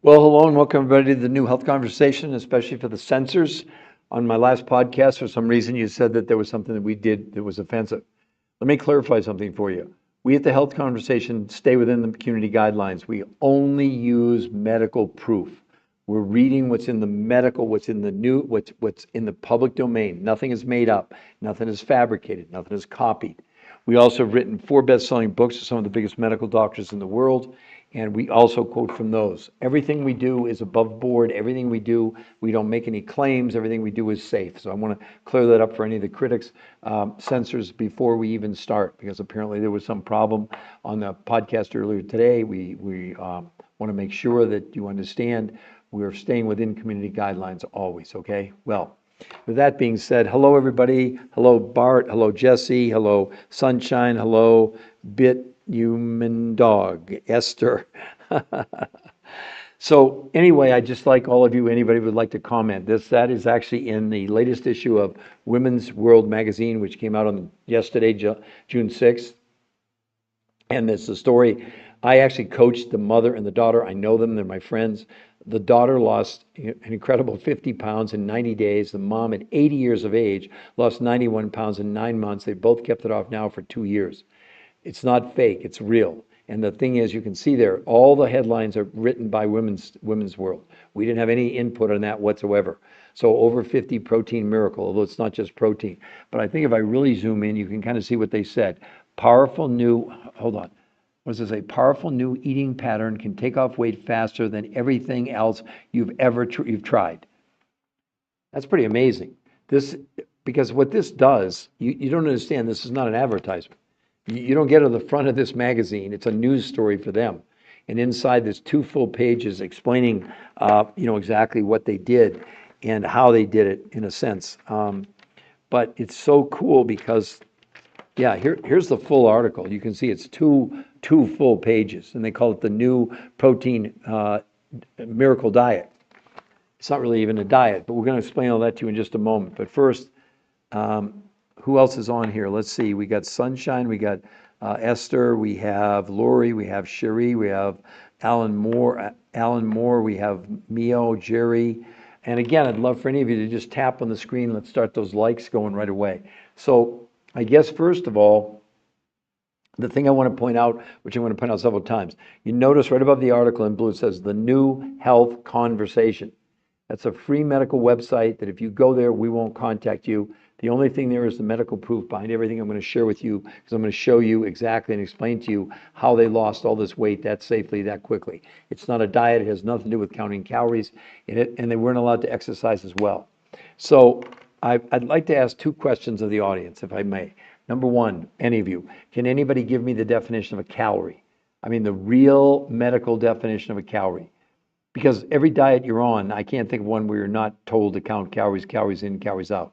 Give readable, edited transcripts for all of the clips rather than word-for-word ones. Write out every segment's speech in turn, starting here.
Well, hello and welcome everybody to the new health conversation, especially for the censors. On my last podcast, for some reason, you said that there was something that we did that was offensive. Let me clarify something for you. We at the health conversation stay within the community guidelines. We only use medical proof. We're reading what's in the medical, what's in the new, what's in the public domain. Nothing is made up, nothing is fabricated, nothing is copied. We also have written 4 best-selling books of some of the biggest medical doctors in the world, and we also quote from those. Everything we do is above board. Everything we do, we don't make any claims. Everything we do is safe. So I want to clear that up for any of the critics, censors, before we even start, because apparently there was some problem on the podcast earlier today. We want to make sure that you understand we're staying within community guidelines always, okay? Well, with that being said, hello everybody. Hello Bart. Hello Jesse. Hello Sunshine. Hello Bit Human Dog. Esther. So anyway, I just like all of you, anybody would like to comment. That is actually in the latest issue of Women's World magazine, which came out on yesterday, June 6th. And it's a story. I actually coached the mother and the daughter. I know them, they're my friends. The daughter lost an incredible 50 pounds in 90 days. The mom, at 80 years of age, lost 91 pounds in 9 months. They both kept it off now for 2 years. It's not fake, it's real. And the thing is, you can see there, all the headlines are written by Women's World. We didn't have any input on that whatsoever. So over 50 protein miracle, although it's not just protein. But I think if I really zoom in, you can kind of see what they said. Powerful new, hold on. What does it say? Powerful new eating pattern can take off weight faster than everything else you've ever you've tried. That's pretty amazing. Because what this does, you don't understand, this is not an advertisement. You don't get to the front of this magazine. It's a news story for them. And inside there's 2 full pages explaining, exactly what they did and how they did it in a sense. But it's so cool because, yeah, here's the full article. You can see it's two full pages, and they call it the new protein miracle diet. It's not really even a diet, but we're going to explain all that to you in just a moment. But first, who else is on here? Let's see. We got Sunshine, we got Esther, we have Lori, we have Cherie, we have Alan Moore, we have Mio, Jerry. And again, I'd love for any of you to just tap on the screen. Let's start those likes going right away. So I guess first of all, the thing I want to point out, which I'm going to point out several times, you notice right above the article in blue, it says the new health conversation. That's a free medical website that if you go there, we won't contact you. The only thing there is the medical proof behind everything I'm going to share with you, because I'm going to show you exactly and explain to you how they lost all this weight that safely, that quickly. It's not a diet. It has nothing to do with counting calories in it, and they weren't allowed to exercise as well. So I'd like to ask 2 questions of the audience, if I may. Number 1, any of you, can anybody give me the definition of a calorie? I mean, the real medical definition of a calorie. Because every diet you're on, I can't think of one where you're not told to count calories, calories in, calories out.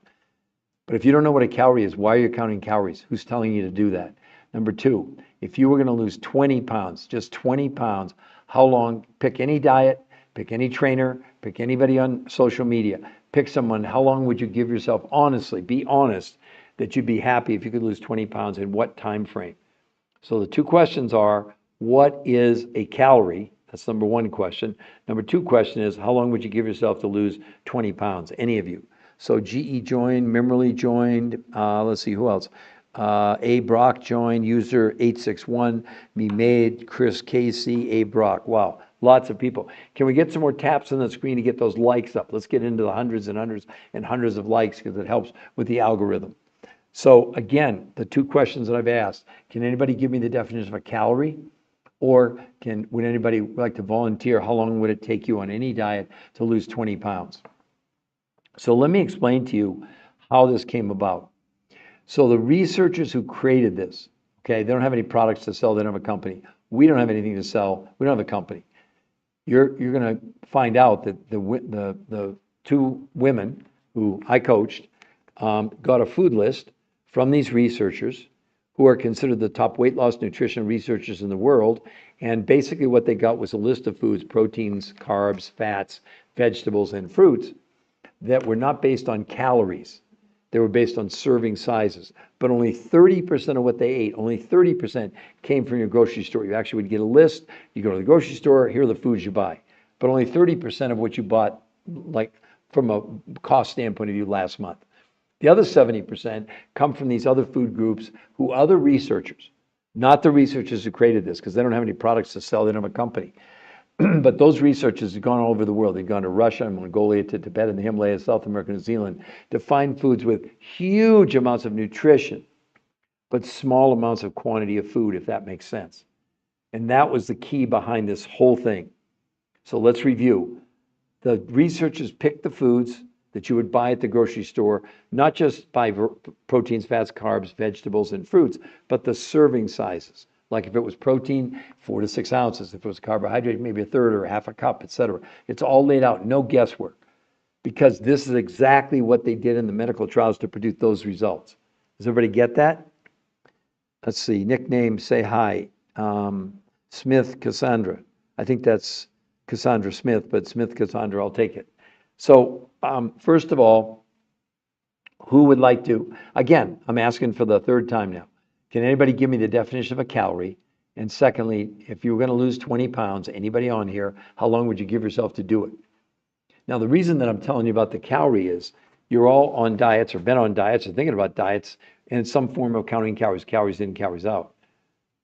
But if you don't know what a calorie is, why are you counting calories? Who's telling you to do that? Number 2, if you were going to lose 20 pounds, just 20 pounds, how long? Pick any diet, pick any trainer, pick anybody on social media, pick someone. How long would you give yourself, honestly, be honest, that you'd be happy if you could lose 20 pounds in what time frame? So the 2 questions are, what is a calorie? That's number 1 question. Number 2 question is, how long would you give yourself to lose 20 pounds? Any of you. So GE joined, Mimmerly joined, let's see, who else? A. Brock joined, user 861, Me Made, Chris Casey, A. Brock. Wow, lots of people. Can we get some more taps on the screen to get those likes up? Let's get into the hundreds and hundreds and hundreds of likes because it helps with the algorithm. So again, the 2 questions that I've asked, can anybody give me the definition of a calorie? Or would anybody like to volunteer? How long would it take you on any diet to lose 20 pounds? So let me explain to you how this came about. So the researchers who created this, okay, they don't have any products to sell. They don't have a company. We don't have anything to sell. We don't have a company. You're going to find out that the 2 women who I coached got a food list from these researchers who are considered the top weight loss nutrition researchers in the world. And basically what they got was a list of foods, proteins, carbs, fats, vegetables, and fruits that were not based on calories. They were based on serving sizes. But only 30% of what they ate, only 30% came from your grocery store. You actually would get a list. You go to the grocery store, here are the foods you buy. but only 30% of what you bought, like from a cost standpoint of view, last month. The other 70% come from these other food groups who other researchers, not the researchers who created this, because they don't have any products to sell, they don't have a company. But those researchers have gone all over the world. They've gone to Russia, Mongolia, to Tibet, and the Himalayas, South America, New Zealand, to find foods with huge amounts of nutrition, but small amounts of quantity of food, if that makes sense. And that was the key behind this whole thing. So let's review. The researchers picked the foods that you would buy at the grocery store, not just by proteins, fats, carbs, vegetables, and fruits, but the serving sizes. Like if it was protein, 4 to 6 ounces. If it was carbohydrate, maybe a third or half a cup, etc. It's all laid out, no guesswork, because this is exactly what they did in the medical trials to produce those results. Does everybody get that? Let's see, nickname, say hi. Smith Cassandra. I think that's Cassandra Smith, but Smith Cassandra, I'll take it. So first of all, who would like to, again, I'm asking for the third time now. Can anybody give me the definition of a calorie? And secondly, if you were going to lose 20 pounds, anybody on here, how long would you give yourself to do it? Now, the reason that I'm telling you about the calorie is you're all on diets or been on diets or thinking about diets and some form of counting calories, calories in, calories out.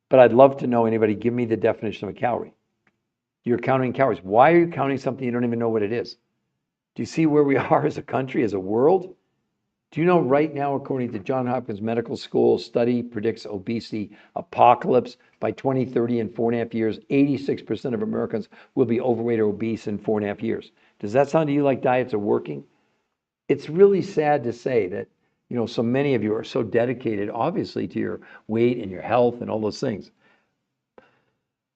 But I'd love to know, anybody give me the definition of a calorie. You're counting calories. Why are you counting something you don't even know what it is? Do you see where we are as a country, as a world? Do you know right now, according to Johns Hopkins Medical School study, predicts obesity apocalypse by 2030 in 4.5 years? 86% of Americans will be overweight or obese in 4.5 years. Does that sound to you like diets are working? It's really sad to say that, so many of you are so dedicated, obviously, to your weight and your health and all those things.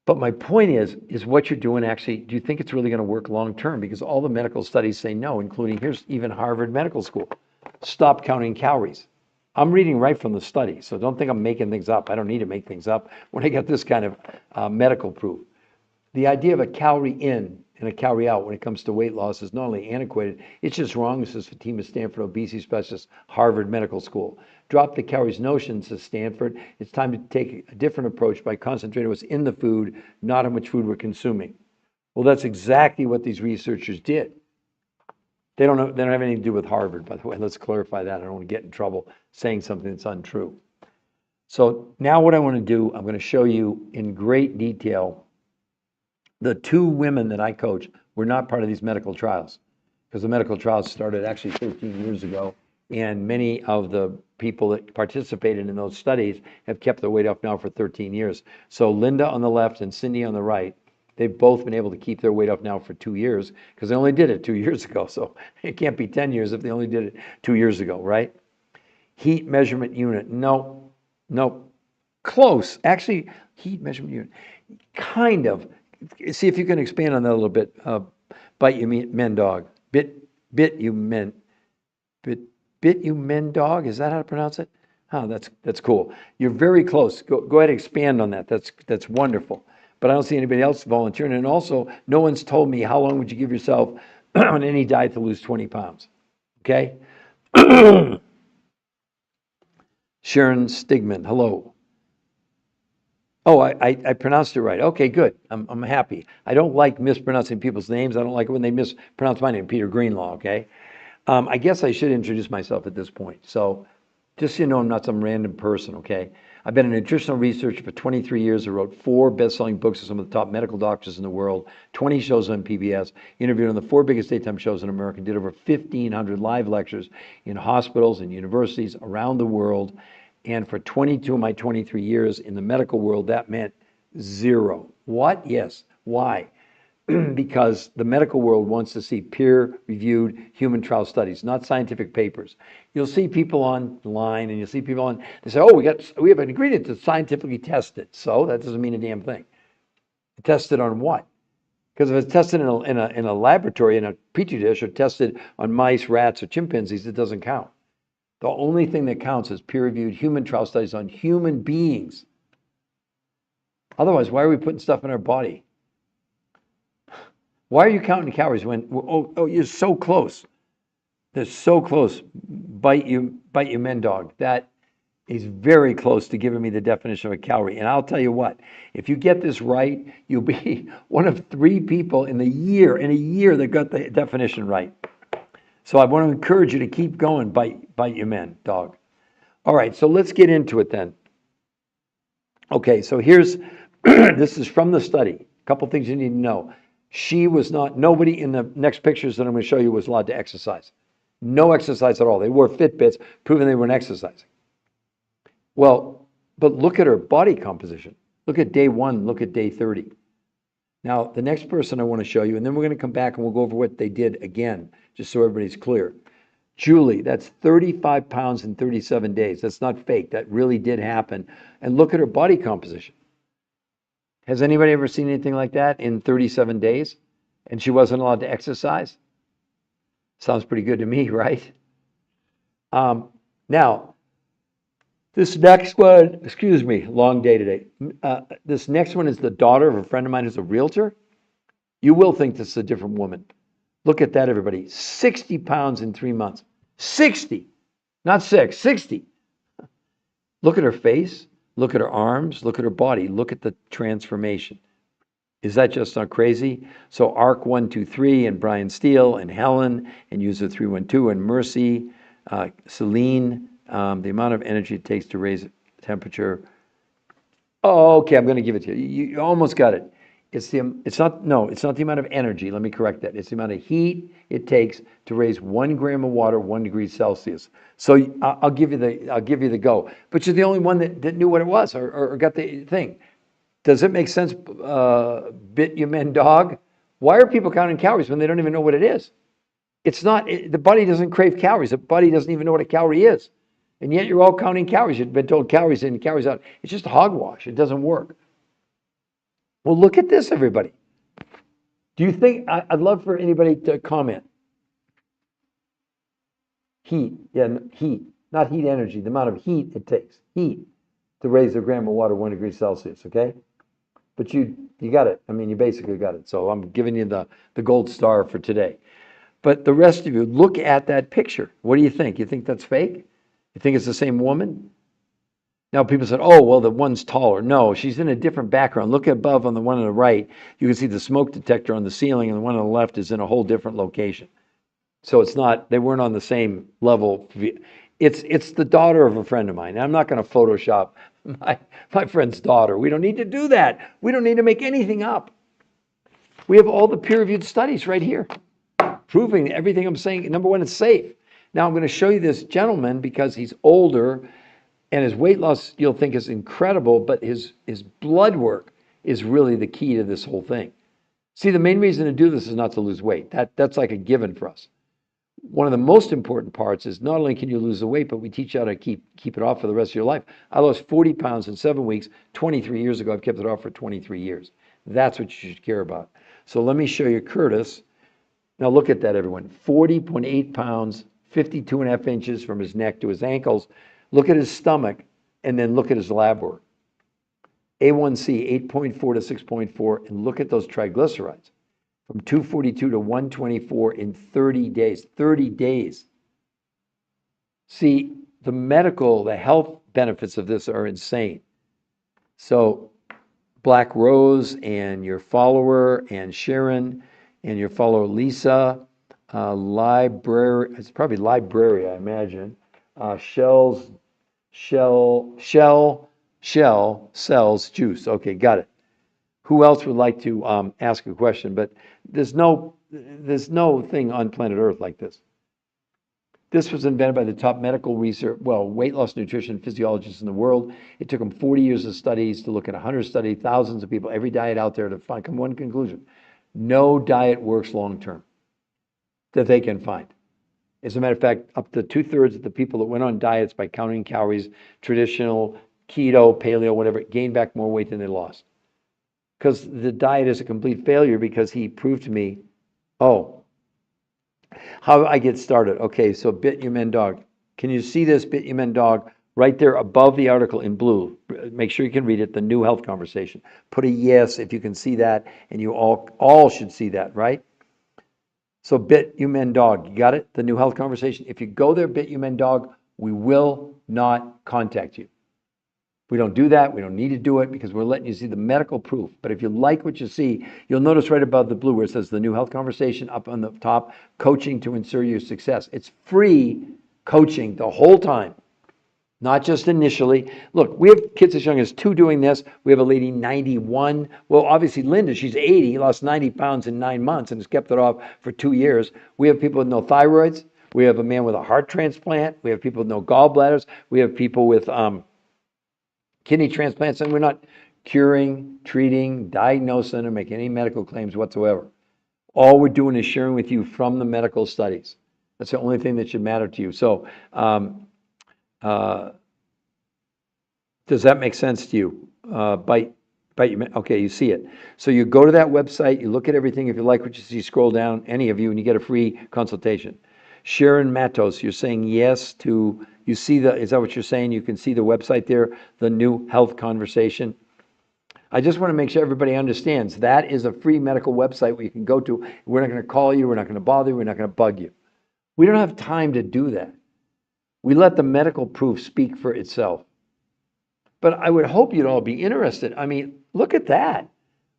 But my point is what you're doing actually, do you think it's really going to work long term? Because all the medical studies say no, including here's even Harvard Medical School. Stop counting calories. I'm reading right from the study, so don't think I'm making things up. I don't need to make things up when I get this kind of medical proof. The idea of a calorie in and a calorie out when it comes to weight loss is not only antiquated, it's just wrong. This is Fatima Stanford, obesity specialist, Harvard Medical School. Drop the calories notion, says Stanford. It's time to take a different approach by concentrating on what's in the food, not how much food we're consuming. Well, that's exactly what these researchers did. They don't have anything to do with Harvard, by the way. Let's clarify that. I don't want to get in trouble saying something that's untrue. So now what I want to do, I'm going to show you in great detail. The 2 women that I coach were not part of these medical trials, because the medical trials started actually 13 years ago, and many of the people that participated in those studies have kept their weight off now for 13 years. So Linda on the left and Cindy on the right, they've both been able to keep their weight off now for 2 years, because they only did it 2 years ago. So it can't be 10 years if they only did it 2 years ago, right? Heat measurement unit, no, close. Actually, heat measurement unit, kind of. See if you can expand on that a little bit. Bite you men dog. Bit you men dog. Is that how to pronounce it? Oh, that's cool. You're very close. Go ahead and expand on that. That's wonderful. But I don't see anybody else volunteering. And also, no one's told me how long would you give yourself on any diet to lose 20 pounds. Okay? Sharon Stigman, hello. Oh, I pronounced it right. Okay, good. I'm happy. I don't like mispronouncing people's names. I don't like it when they mispronounce my name, Peter Greenlaw, okay? I guess I should introduce myself at this point. So just so you know, I'm not some random person, okay? I've been a nutritional researcher for 23 years. I wrote 4 best-selling books with some of the top medical doctors in the world, 20 shows on PBS, interviewed on the 4 biggest daytime shows in America, did over 1,500 live lectures in hospitals and universities around the world. And for 22 of my 23 years in the medical world, that meant 0. What? Yes. Why? Because the medical world wants to see peer-reviewed human trial studies, not scientific papers. You'll see people online, and you'll see people they say, "Oh, we have an ingredient that's scientifically tested." So that doesn't mean a damn thing. Tested on what? Because if it's tested in a laboratory in a petri dish, or tested on mice, rats, or chimpanzees, it doesn't count. The only thing that counts is peer-reviewed human trial studies on human beings. Otherwise, why are we putting stuff in our body? Why are you counting calories when, you're so close. They're so close. Bite you men dog. That He's very close to giving me the definition of a calorie. And I'll tell you what, if you get this right, you'll be one of 3 people in a year that got the definition right. So I want to encourage you to keep going, bite your men, dog. All right, so let's get into it then. Okay, so here's, this is from the study. A couple things you need to know. Nobody in the next pictures that I'm going to show you was allowed to exercise. No exercise at all. They wore Fitbits, proving they weren't exercising. Well, but look at her body composition. Look at day 1, look at day 30. Now, the next person I want to show you, and then we're going to come back and we'll go over what they did again, just so everybody's clear. Julie, that's 35 pounds in 37 days. That's not fake. That really did happen. And look at her body composition. Has anybody ever seen anything like that in 37 days? And she wasn't allowed to exercise? Sounds pretty good to me, right? Now, this next one, excuse me, long day today. This next one is the daughter of a friend of mine who's a realtor. You will think this is a different woman. Look at that, everybody. 60 pounds in 3 months. 60, not 6, 60. Look at her face. Look at her arms. Look at her body. Look at the transformation. Is that just not crazy? So ARC 123 and Brian Steele and Helen and User 312 and Mercy, Celine, the amount of energy it takes to raise temperature. Oh, okay, I'm going to give it to you. You almost got it. It's not the amount of energy. Let me correct that. It's the amount of heat it takes to raise 1 gram of water 1 degree Celsius. So I'll give you the go. But you're the only one that knew what it was or got the thing. Does it make sense? Bit you men dog. Why are people counting calories when they don't even know what it is? It's not. The body doesn't crave calories. The body doesn't even know what a calorie is. And yet you're all counting calories. You've been told calories in, calories out. It's just hogwash. It doesn't work. Well, look at this, everybody. Do you think, I'd love for anybody to comment. Heat, heat, not heat energy, the amount of heat it takes, heat, to raise a gram of water 1 degree Celsius, okay? But you got it. I mean, you basically got it. So I'm giving you the gold star for today. But the rest of you, look at that picture. What do you think? You think that's fake? You think it's the same woman? Now people said, oh, well, the one's taller. No, she's in a different background. Look above on the one on the right. You can see the smoke detector on the ceiling, and the one on the left is in a whole different location. So it's not, they weren't on the same level. It's the daughter of a friend of mine. I'm not going to Photoshop my friend's daughter. We don't need to do that. We don't need to make anything up. We have all the peer-reviewed studies right here, proving everything I'm saying. Number one, it's safe. Now I'm going to show you this gentleman because he's older, and his weight loss you'll think is incredible, but his blood work is really the key to this whole thing. See, the main reason to do this is not to lose weight. That's like a given for us. One of the most important parts is not only can you lose the weight, but we teach you how to keep it off for the rest of your life. I lost 40 pounds in 7 weeks, 23 years ago. I've kept it off for 23 years. That's what you should care about. So let me show you Curtis. Now look at that, everyone. 40.8 pounds, 52.5 inches from his neck to his ankles. Look at his stomach, and then look at his lab work. A1C, 8.4 to 6.4, and look at those triglycerides. From 242 to 124 in 30 days. 30 days. See, the health benefits of this are insane. So, Black Rose and your follower, and Sharon, and your follower, Lisa, library, it's probably library, I imagine. Shell, cells, juice. Okay, got it. Who else would like to ask a question? But there's no thing on planet Earth like this. This was invented by the top medical research, weight loss nutrition physiologists in the world. It took them 40 years of studies to look at 100 studies, thousands of people, every diet out there to come to one conclusion. No diet works long term that they can find. As a matter of fact, up to 2/3 of the people that went on diets by counting calories, traditional, keto, paleo, whatever, gained back more weight than they lost. Because the diet is a complete failure, because he proved to me, how I get started. Okay, so Bit You Men Dog. Can you see this, Bit You Men Dog, right there above the article in blue? Make sure you can read it, the new health conversation. Put a yes if you can see that, and you all should see that, right? So Bit You Men Dog, you got it? The new health conversation. If you go there, Bit You Men Dog, we will not contact you. We don't do that. We don't need to do it because we're letting you see the medical proof. But if you like what you see, you'll notice right above the blue where it says the new health conversation up on the top, coaching to ensure your success. It's free coaching the whole time, not just initially. Look, we have kids as young as 2 doing this. We have a lady 91. Well, obviously Linda, she's 80, lost 90 pounds in 9 months and has kept it off for 2 years. We have people with no thyroids. We have a man with a heart transplant. We have people with no gallbladders. We have people with kidney transplants, and we're not curing, treating, diagnosing, or making any medical claims whatsoever. All we're doing is sharing with you from the medical studies. That's the only thing that should matter to you. So, does that make sense to you? Bite you. Okay, you see it. So you go to that website, you look at everything. If you like what you see, scroll down, any of you, and you get a free consultation. Sharon Matos, you're saying yes to, you see is that what you're saying? You can see the website there, the new health conversation. I just want to make sure everybody understands that is a free medical website where you can go to. We're not going to call you. We're not going to bother you. We're not going to bug you. We don't have time to do that. We let the medical proof speak for itself. But I would hope you'd all be interested. I mean, look at that.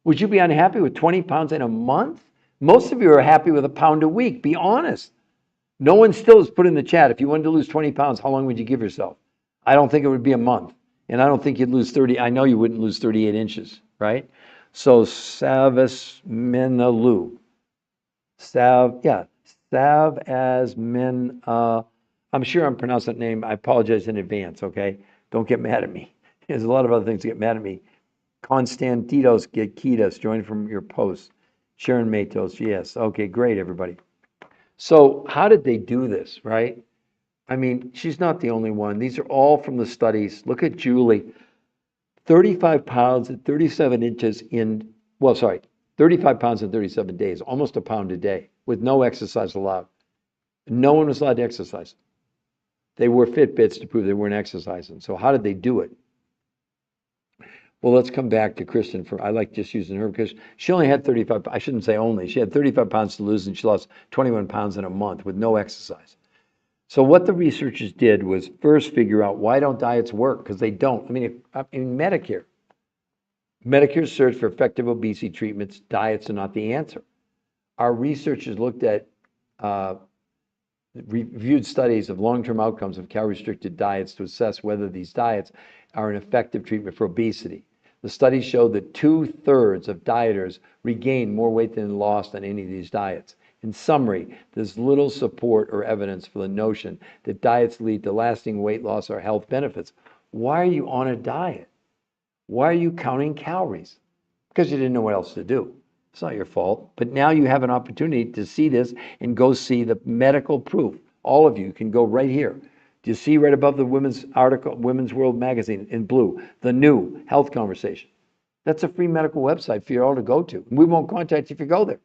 Would you be unhappy with 20 pounds in a month? Most of you are happy with a pound a week. Be honest. No one still has put in the chat, if you wanted to lose 20 pounds, how long would you give yourself? I don't think it would be a month. And I don't think you'd lose 30. I know you wouldn't lose 38 inches, right? So Savasminalu. Savasmin. I'm sure I'm pronouncing that name. I apologize in advance, okay? Don't get mad at me. There's a lot of other things that get mad at me. Constantinos Gekitas, join from your post. Sharon Matos, yes. Okay, great, everybody. So how did they do this, right? I mean, she's not the only one. These are all from the studies. Look at Julie. 35 pounds and 37 inches 35 pounds in 37 days, almost a pound a day, with no exercise allowed. No one was allowed to exercise. They wore Fitbits to prove they weren't exercising. So how did they do it? Well, let's come back to Kristen. I like just using her because she only had 35, I shouldn't say only, she had 35 pounds to lose and she lost 21 pounds in a month with no exercise. So what the researchers did was first figure out why don't diets work? Because they don't. I mean, Medicare's search for effective obesity treatments, diets are not the answer. Our researchers looked at reviewed studies of long-term outcomes of calorie-restricted diets to assess whether these diets are an effective treatment for obesity. The studies showed that 2/3 of dieters regained more weight than lost on any of these diets. In summary, there's little support or evidence for the notion that diets lead to lasting weight loss or health benefits. Why are you on a diet? Why are you counting calories? Because you didn't know what else to do. It's not your fault. But now you have an opportunity to see this and go see the medical proof. All of you can go right here. Do you see right above the women's article, Women's World Magazine in blue, the new health conversation? That's a free medical website for you all to go to. We won't contact you if you go there.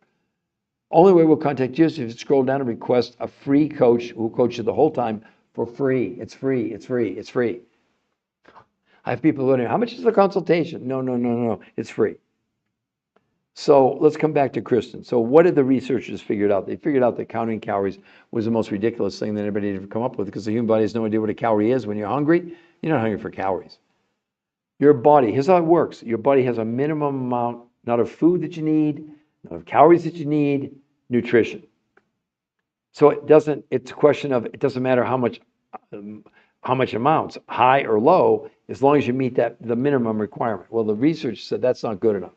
Only way we'll contact you is if you scroll down and request a free coach who will coach you the whole time for free. It's free. It's free. It's free. I have people wondering, how much is the consultation? No. It's free. So let's come back to Kristen. So what did the researchers figure out? They figured out that counting calories was the most ridiculous thing that anybody had ever come up with because the human body has no idea what a calorie is. When you're hungry, you're not hungry for calories. Your body, here's how it works. Your body has a minimum amount, not of food that you need, not of calories that you need, nutrition. So it's a question of, it doesn't matter how much amounts, high or low, as long as you meet the minimum requirement. Well, the research said that's not good enough.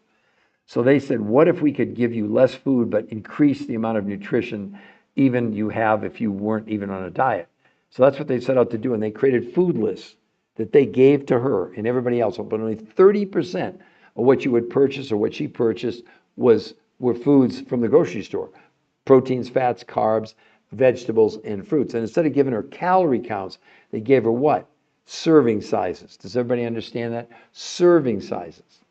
So they said, what if we could give you less food, but increase the amount of nutrition even you have if you weren't even on a diet? So that's what they set out to do. And they created food lists that they gave to her and everybody else. But only 30% of what you would purchase or what she purchased were foods from the grocery store. Proteins, fats, carbs, vegetables, and fruits. And instead of giving her calorie counts, they gave her what? Serving sizes. Does everybody understand that? Serving sizes.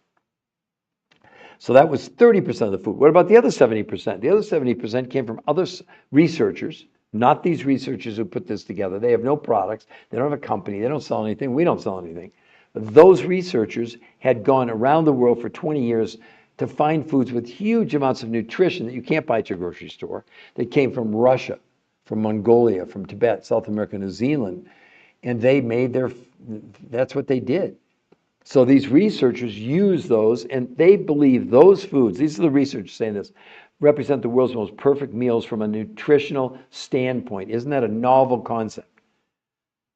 So that was 30% of the food. What about the other 70%? The other 70% came from other researchers, not these researchers who put this together. They have no products. They don't have a company. They don't sell anything. We don't sell anything. But those researchers had gone around the world for 20 years to find foods with huge amounts of nutrition that you can't buy at your grocery store. They came from Russia, from Mongolia, from Tibet, South America, New Zealand. and they made that's what they did. So these researchers use those, and they believe those foods, these are the researchers saying this, represent the world's most perfect meals from a nutritional standpoint. Isn't that a novel concept?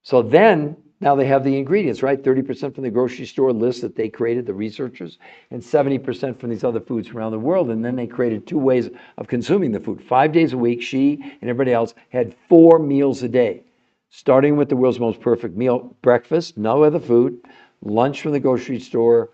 So then, now they have the ingredients, right? 30% from the grocery store list that they created, the researchers, and 70% from these other foods around the world. And then they created 2 ways of consuming the food. 5 days a week, she and everybody else had 4 meals a day, starting with the world's most perfect meal, breakfast, no other food, lunch from the grocery store,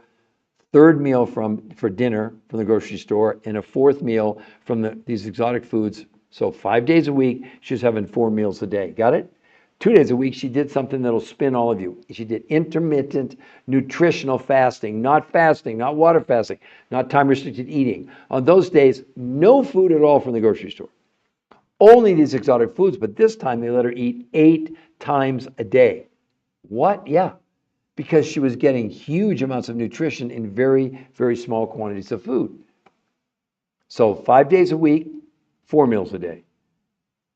third meal for dinner from the grocery store, and a fourth meal from these exotic foods. So 5 days a week, she was having 4 meals a day. Got it? 2 days a week, she did something that'll spin all of you. She did intermittent nutritional fasting, not water fasting, not time-restricted eating. On those days, no food at all from the grocery store. Only these exotic foods, but this time they let her eat 8 times a day. What? Yeah, because she was getting huge amounts of nutrition in very, very small quantities of food. So 5 days a week, 4 meals a day.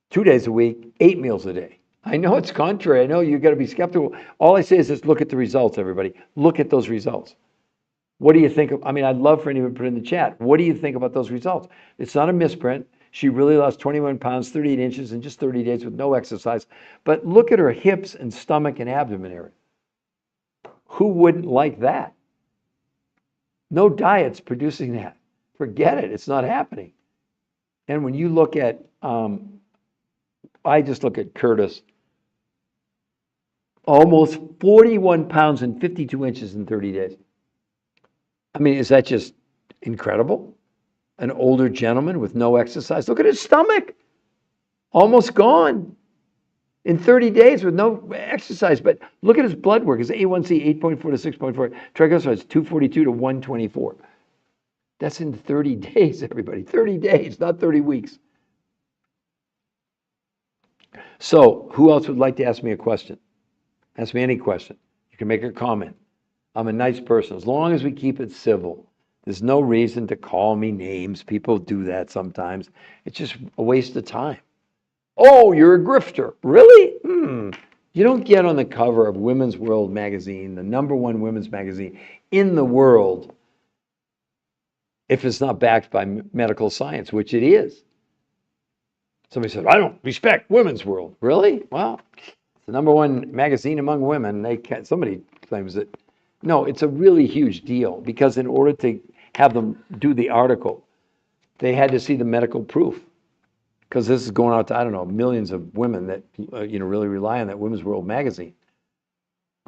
2 days a week, 8 meals a day. I know it's contrary. I know you've got to be skeptical. All I say is just look at the results, everybody. Look at those results. What do you think of? I mean, I'd love for anyone to put in the chat. What do you think about those results? It's not a misprint. She really lost 21 pounds, 38 inches in just 30 days with no exercise. But look at her hips and stomach and abdomen area. Who wouldn't like that? No diet's producing that. Forget it. It's not happening. And when you look at, I just look at Curtis, almost 41 pounds and 52 inches in 30 days. I mean, is that just incredible? An older gentleman with no exercise. Look at his stomach. Almost gone in 30 days with no exercise. But look at his blood work. His A1C 8.4 to 6.4. Triglycerides 242 to 124. That's in 30 days, everybody. 30 days, not 30 weeks. So who else would like to ask me a question? Ask me any question. You can make a comment. I'm a nice person. As long as we keep it civil. There's no reason to call me names. People do that sometimes. It's just a waste of time. Oh, you're a grifter. Really? You don't get on the cover of Women's World magazine, the #1 women's magazine in the world, if it's not backed by medical science, which it is. Somebody said, I don't respect Women's World. Really? Well, it's the #1 magazine among women. Somebody claims it. No, it's a really huge deal because in order to have them do the article, they had to see the medical proof. Because this is going out to, I don't know, millions of women that really rely on that Women's World magazine.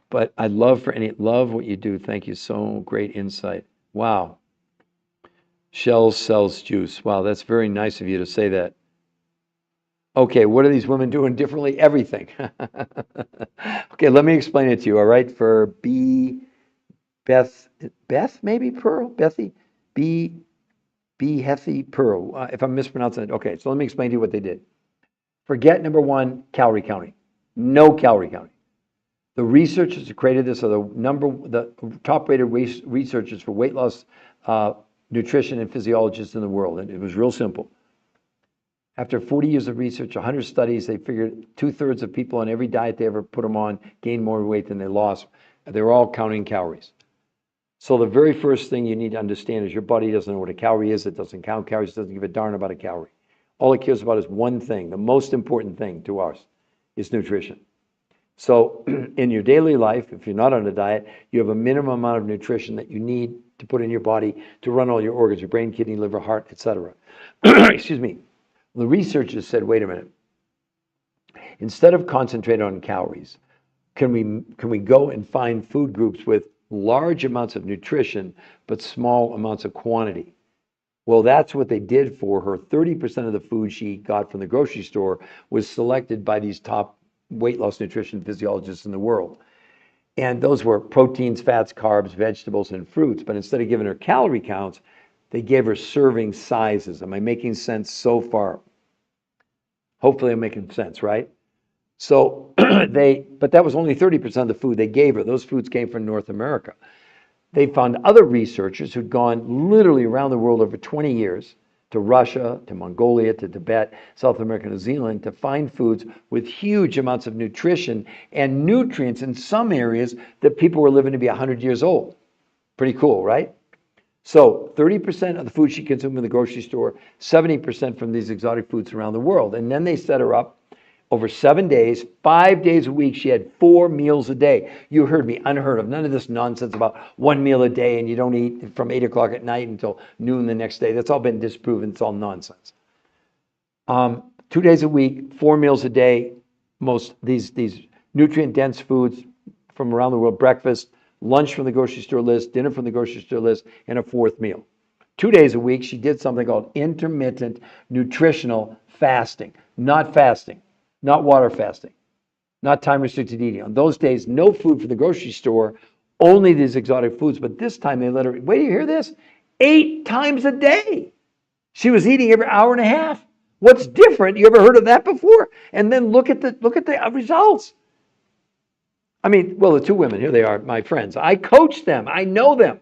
But I love what you do. Thank you. So great insight. Wow. Shells sells juice. Wow, that's very nice of you to say that. Okay, what are these women doing differently? Everything. Okay, let me explain it to you, all right? For Beth maybe Pearl? Bethy? Hethy Pearl. If I'm mispronouncing it. Okay, so let me explain to you what they did. Forget #1, calorie counting. No calorie counting. The researchers who created this are the top-rated researchers for weight loss, nutrition, and physiologists in the world. And it was real simple. After 40 years of research, 100 studies, they figured 2/3 of people on every diet they ever put them on gained more weight than they lost. They were all counting calories. So the very first thing you need to understand is your body doesn't know what a calorie is. It doesn't count calories. It doesn't give a darn about a calorie. All it cares about is one thing. The most important thing to us is nutrition. So in your daily life, if you're not on a diet, you have a minimum amount of nutrition that you need to put in your body to run all your organs, your brain, kidney, liver, heart, etc. Excuse me. The researchers said, wait a minute. Instead of concentrating on calories, can we go and find food groups with large amounts of nutrition, but small amounts of quantity? Well, that's what they did for her. 30% of the food she got from the grocery store was selected by these top weight loss nutrition physiologists in the world. And those were proteins, fats, carbs, vegetables, and fruits. But instead of giving her calorie counts, they gave her serving sizes. Am I making sense so far? Hopefully I'm making sense, right? So but that was only 30% of the food they gave her. Those foods came from North America. They found other researchers who'd gone literally around the world over 20 years to Russia, to Mongolia, to Tibet, South America, New Zealand, to find foods with huge amounts of nutrition and nutrients in some areas that people were living to be 100 years old. Pretty cool, right? So 30% of the food she consumed in the grocery store, 70% from these exotic foods around the world. And then they set her up over 7 days, 5 days a week. She had 4 meals a day. You heard me, unheard of. None of this nonsense about 1 meal a day and you don't eat from 8 o'clock at night until noon the next day. That's all been disproven. It's all nonsense. 2 days a week, 4 meals a day. Most these nutrient dense foods from around the world: breakfast, lunch from the grocery store list, dinner from the grocery store list, and a 4th meal. 2 days a week, she did something called intermittent nutritional fasting. Not fasting, not water fasting, not time restricted eating. On those days, no food from the grocery store, only these exotic foods. But this time they let her, wait, do you hear this? 8 times a day. She was eating every hour and a half. What's different? You ever heard of that before? And then look at the results. I mean, well, the 2 women, here they are, my friends. I coach them. I know them.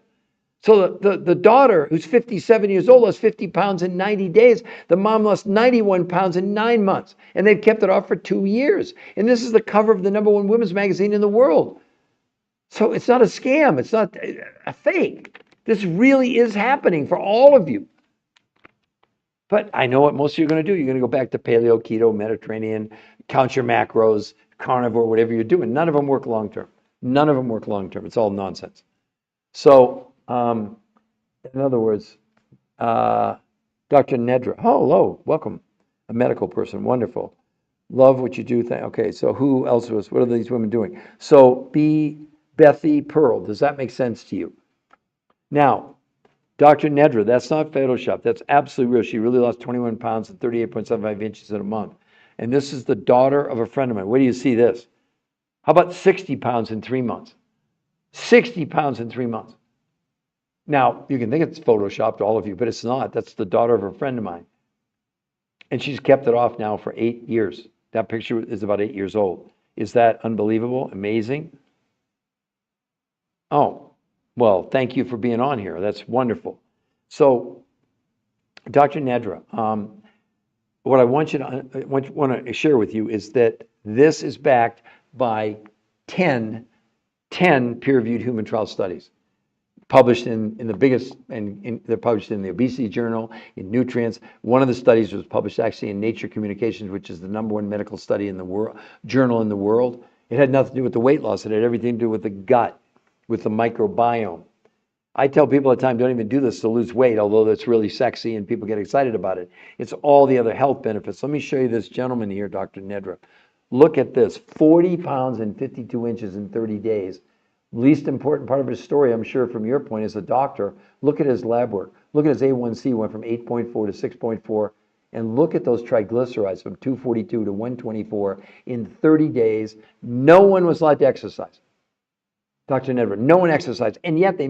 So the daughter, who's 57 years old, lost 50 pounds in 90 days. The mom lost 91 pounds in 9 months. And they've kept it off for 2 years. And this is the cover of the #1 women's magazine in the world. So it's not a scam. It's not a fake. This really is happening for all of you. But I know what most of you are going to do. You're going to go back to paleo, keto, Mediterranean, count your macros, carnivore, whatever you're doing. None of them work long term. None of them work long term. It's all nonsense. So, in other words, Dr. Nedra. Oh, hello, welcome. A medical person, wonderful. Love what you do. Okay, so who else was? What are these women doing? So, Bethy Pearl. Does that make sense to you? Now, Dr. Nedra, that's not Photoshop. That's absolutely real. She really lost 21 pounds and 38.75 inches in a month. And this is the daughter of a friend of mine. Where do you see this? How about 60 pounds in 3 months? 60 pounds in 3 months. Now, you can think it's Photoshopped, all of you, but it's not. That's the daughter of a friend of mine. And she's kept it off now for 8 years. That picture is about 8 years old. Is that unbelievable? Amazing? Oh, well, thank you for being on here. That's wonderful. So, Dr. Nedra, what I want to share with you is that this is backed by 10 peer-reviewed human trial studies published in the biggest, and they're published in the Obesity Journal, in Nutrients. One of the studies was published actually in Nature Communications, which is the #1 medical study in the world, journal in the world. It had nothing to do with the weight loss. It had everything to do with the gut, with the microbiome. I tell people at the time, don't even do this to lose weight, although that's really sexy and people get excited about it. It's all the other health benefits. Let me show you this gentleman here, Dr. Nedra. Look at this, 40 pounds and 52 inches in 30 days. Least important part of his story, I'm sure from your point as a doctor, look at his lab work. Look at his A1C went from 8.4 to 6.4, and look at those triglycerides from 242 to 124 in 30 days. No one was allowed to exercise. Dr. Nedra, no one exercised, and yet they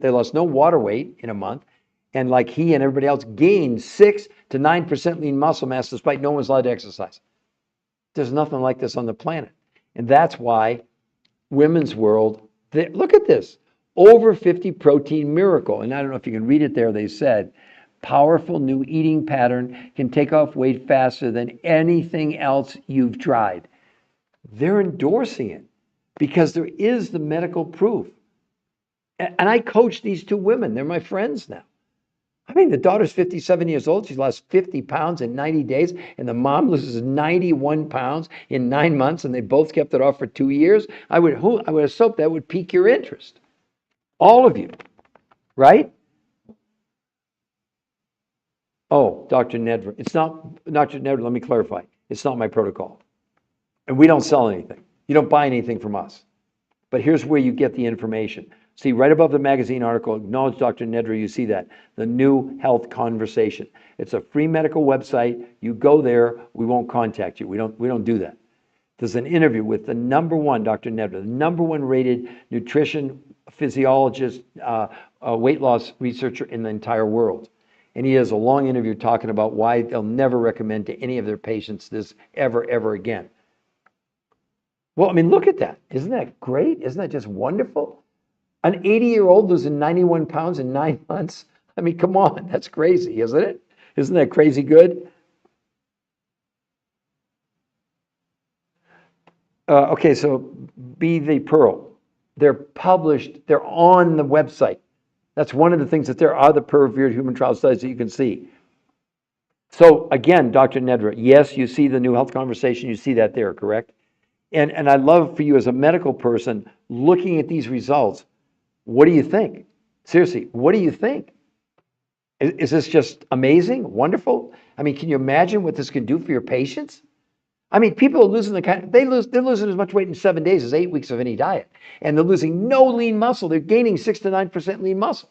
lost no water weight in a month, and like he and everybody else gained 6 to 9% lean muscle mass despite no one was allowed to exercise. There's nothing like this on the planet. And that's why Women's World, look at this, over 50 protein miracle. And I don't know if you can read it there, they said, powerful new eating pattern can take off weight faster than anything else you've tried. They're endorsing it because there is the medical proof. And I coach these 2 women. They're my friends now. I mean, the daughter's 57 years old. She's lost 50 pounds in 90 days, and the mom loses 91 pounds in 9 months, and they both kept it off for 2 years. I would assume that would pique your interest. All of you, right? Oh, Dr. Nedra. It's not, Dr. Nedra, let me clarify. It's not my protocol. And we don't sell anything. You don't buy anything from us. But here's where you get the information. See, right above the magazine article, acknowledge Dr. Nedra, you see that, the New Health Conversation. It's a free medical website. You go there, we won't contact you. We don't do that. There's an interview with the #1, Dr. Nedra, the #1 rated nutrition physiologist, weight loss researcher in the entire world. And he has a long interview talking about why they'll never recommend to any of their patients this ever again. Well, I mean, look at that. Isn't that great? Isn't that just wonderful? An 80-year-old losing 91 pounds in 9 months. I mean, come on, that's crazy, isn't it? Isn't that crazy good? Okay, so Be the Pearl. They're published, they're on the website. That's one of the things that there are the peer-reviewed human trial studies that you can see. So again, Dr. Nedra, yes, you see the New Health Conversation, you see that there, correct? And I love for you as a medical person looking at these results, what do you think? Seriously, what do you think? Is this just amazing, wonderful? I mean, can you imagine what this can do for your patients? I mean, people are losing they're losing as much weight in 7 days as 8 weeks of any diet. And they're losing no lean muscle. They're gaining 6 to 9% lean muscle.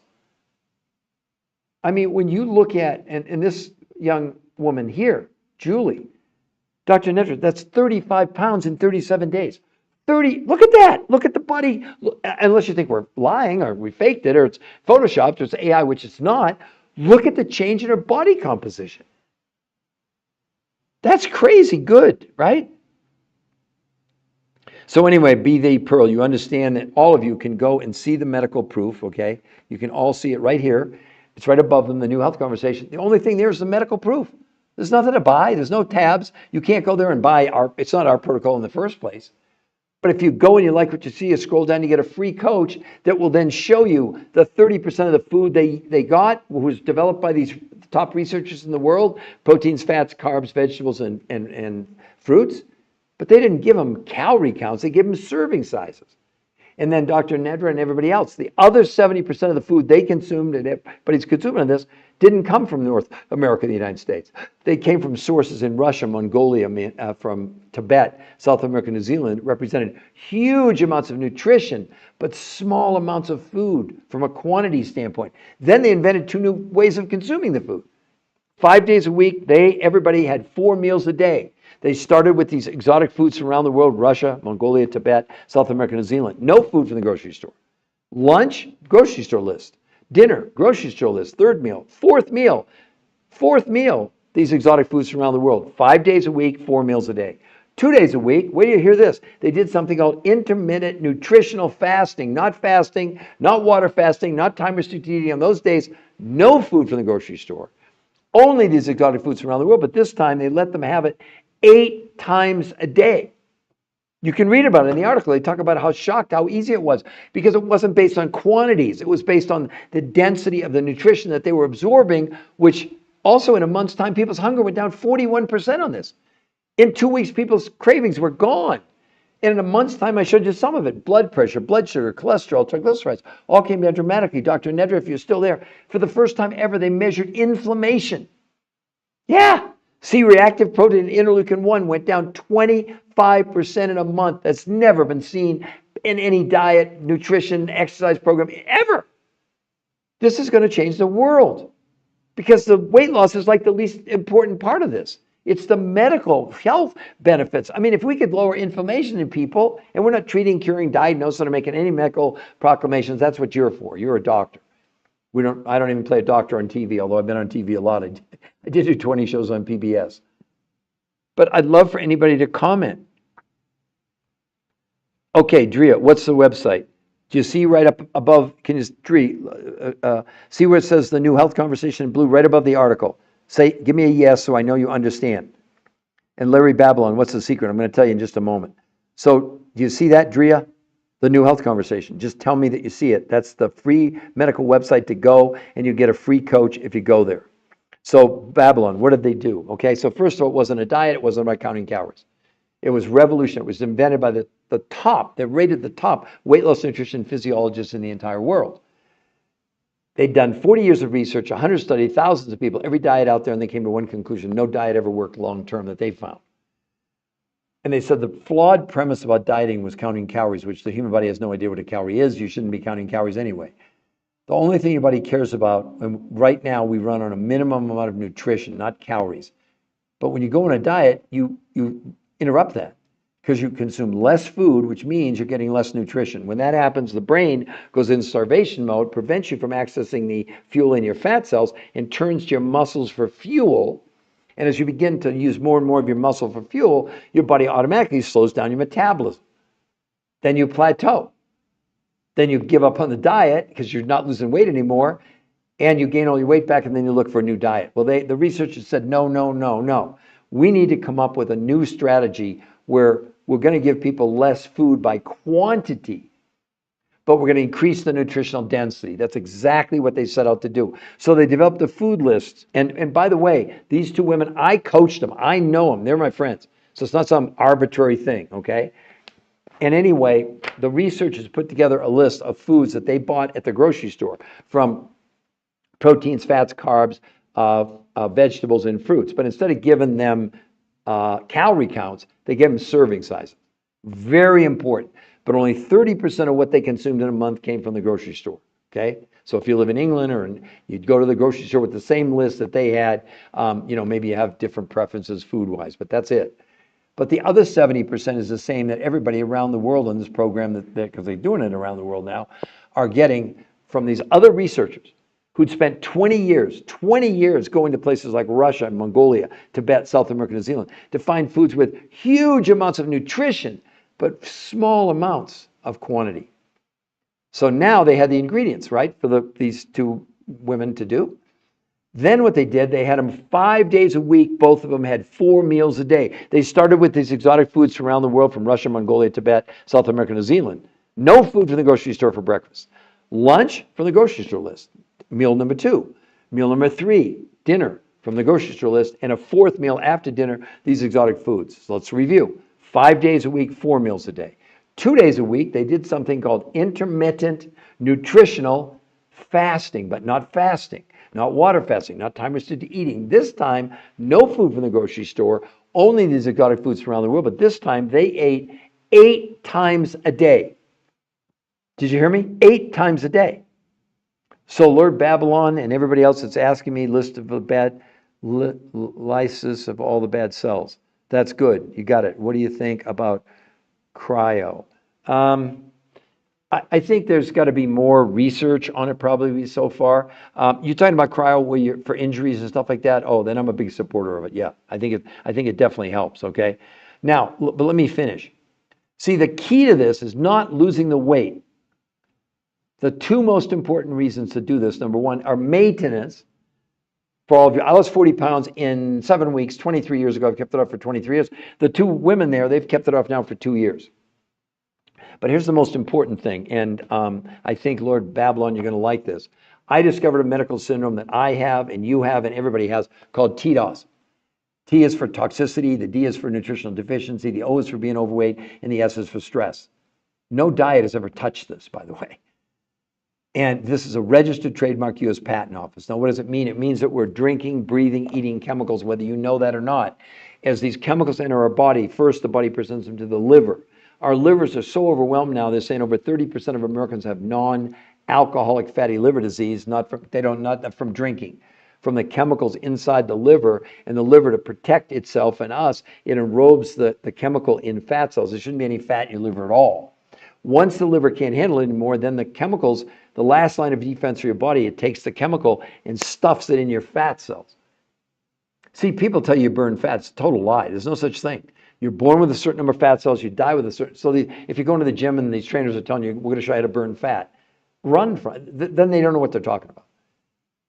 I mean, when you look at, and this young woman here, Julie, Dr. Nedra, that's 35 pounds in 37 days. 30, look at that. Look at the body. Unless you think we're lying or we faked it or it's photoshopped or it's AI, which it's not. Look at the change in her body composition. That's crazy good, right? So anyway, Be the Pearl, you understand that all of you can go and see the medical proof, okay? You can all see it right here. It's right above them, the New Health Conversation. The only thing there is the medical proof. There's nothing to buy. There's no tabs. You can't go there and buy it's not our protocol in the first place. But if you go and you like what you see, you scroll down, you get a free coach that will then show you the 30% of the food they got, was developed by these top researchers in the world, proteins, fats, carbs, vegetables, and fruits. But they didn't give them calorie counts. They gave them serving sizes. And then Dr. Nedra and everybody else, the other 70% of the food they consumed, and everybody's consuming this, didn't come from North America, the United States. They came from sources in Russia, Mongolia, from Tibet, South America, New Zealand, represented huge amounts of nutrition, but small amounts of food from a quantity standpoint. Then they invented 2 new ways of consuming the food. 5 days a week, everybody had 4 meals a day. They started with these exotic foods from around the world, Russia, Mongolia, Tibet, South America, New Zealand. No food from the grocery store. Lunch, grocery store list. Dinner, grocery store list. Third meal, fourth meal, these exotic foods from around the world. 5 days a week, 4 meals a day. 2 days a week, wait till you hear this. They did something called intermittent nutritional fasting. Not fasting, not water fasting, not time restricted eating on those days. No food from the grocery store. Only these exotic foods from around the world, but this time they let them have it 8 times a day. You can read about it in the article. They talk about how easy it was because it wasn't based on quantities. It was based on the density of the nutrition that they were absorbing, which also in a month's time, people's hunger went down 41% on this. In 2 weeks, people's cravings were gone. And in a month's time, I showed you some of it. Blood pressure, blood sugar, cholesterol, triglycerides, all came down dramatically. Dr. Nedra, if you're still there, for the first time ever, they measured inflammation. Yeah. C-reactive protein interleukin-1 went down 25% in a month. That's never been seen in any diet, nutrition, exercise program ever. This is going to change the world because the weight loss is like the least important part of this. It's the medical health benefits. I mean, if we could lower inflammation in people, and we're not treating, curing, diagnosing, or making any medical proclamations, that's what you're for. You're a doctor. I don't even play a doctor on TV, although I've been on TV a lot. I did do 20 shows on PBS. But I'd love for anybody to comment. Okay, Drea, what's the website? Do you see right up above? Can you, Drea, see where it says the New Health Conversation in blue, right above the article? Give me a yes so I know you understand. And Larry Babylon, what's the secret? I'm going to tell you in just a moment. So do you see that, Drea? The New Health Conversation. Just tell me that you see it. That's the free medical website to go, and you get a free coach if you go there. So Babylon, what did they do? Okay, so first of all, it wasn't a diet. It wasn't about counting calories. It was revolutionary. It was invented by the top, they're rated the top weight loss nutrition physiologists in the entire world. They'd done 40 years of research, 100 studies, thousands of people, every diet out there, and they came to one conclusion. No diet ever worked long term that they found. And they said the flawed premise about dieting was counting calories, which the human body has no idea what a calorie is. You shouldn't be counting calories anyway. The only thing your body cares about, and right now we run on a minimum amount of nutrition, not calories. But when you go on a diet, you interrupt that because you consume less food, which means you're getting less nutrition. When that happens, the brain goes in starvation mode, prevents you from accessing the fuel in your fat cells, and turns to your muscles for fuel. And as you begin to use more and more of your muscle for fuel, your body automatically slows down your metabolism. Then you plateau. Then you give up on the diet because you're not losing weight anymore. and you gain all your weight back, and then you look for a new diet. Well, the researchers said, no, no, no, no. We need to come up with a new strategy where we're going to give people less food by quantity, but we're going to increase the nutritional density. That's exactly what they set out to do. So they developed a food list. And by the way, these two women, I coached them. I know them. They're my friends. So it's not some arbitrary thing, okay? And anyway, the researchers put together a list of foods that they bought at the grocery store, from proteins, fats, carbs, vegetables, and fruits. But instead of giving them calorie counts, they gave them serving sizes. Very important. But only 30% of what they consumed in a month came from the grocery store. Okay? So if you live in England, or you'd go to the grocery store with the same list that they had, maybe you have different preferences food-wise, but that's it. But the other 70% is the same that everybody around the world in this program, because they're doing it around the world now, are getting from these other researchers who'd spent 20 years going to places like Russia, Mongolia, Tibet, South America, New Zealand, to find foods with huge amounts of nutrition, but small amounts of quantity. So now they had the ingredients, right, for these two women to do. Then what they did, they had them 5 days a week. Both of them had 4 meals a day. They started with these exotic foods from around the world, from Russia, Mongolia, Tibet, South America, New Zealand. No food from the grocery store for breakfast. Lunch from the grocery store list. Meal number 2. Meal number 3, dinner from the grocery store list. And a 4th meal after dinner, these exotic foods. So let's review. 5 days a week, 4 meals a day. 2 days a week, they did something called intermittent nutritional fasting, but not fasting. Not water fasting, not time restricted eating. This time, no food from the grocery store, only these exotic foods from around the world. But this time, they ate 8 times a day. Did you hear me? 8 times a day. So Lord Babylon and everybody else that's asking me, list of the bad lysis of all the bad cells. That's good. You got it. What do you think about cryo? I think there's got to be more research on it probably so far. You're talking about cryo where you're, for injuries and stuff like that. Oh, then I'm a big supporter of it. Yeah, I think it definitely helps. Okay, now, but let me finish. See, the key to this is not losing the weight. The 2 most important reasons to do this, number 1, are maintenance. For all of you, I lost 40 pounds in 7 weeks, 23 years ago. I've kept it off for 23 years. The 2 women there, they've kept it off now for 2 years. But here's the most important thing, and I think, Lord Babylon, you're going to like this. I discovered a medical syndrome that I have, and you have, and everybody has, called TDOS. T is for toxicity, the D is for nutritional deficiency, the O is for being overweight, and the S is for stress. No diet has ever touched this, by the way. And this is a registered trademark U.S. Patent Office. Now, what does it mean? It means that we're drinking, breathing, eating chemicals, whether you know that or not. As these chemicals enter our body, first the body presents them to the liver. Our livers are so overwhelmed now, they're saying over 30% of Americans have non-alcoholic fatty liver disease, not from drinking, from the chemicals inside the liver, and the liver, to protect itself and us, it enrobes the chemical in fat cells. There shouldn't be any fat in your liver at all. Once the liver can't handle it anymore, then the chemicals, the last line of defense for your body, it takes the chemical and stuffs it in your fat cells. See, people tell you burn fat. It's a total lie. There's no such thing. You're born with a certain number of fat cells. You die with a certain. So if you go into the gym and these trainers are telling you, we're going to show you how to burn fat, run from it. Then they don't know what they're talking about.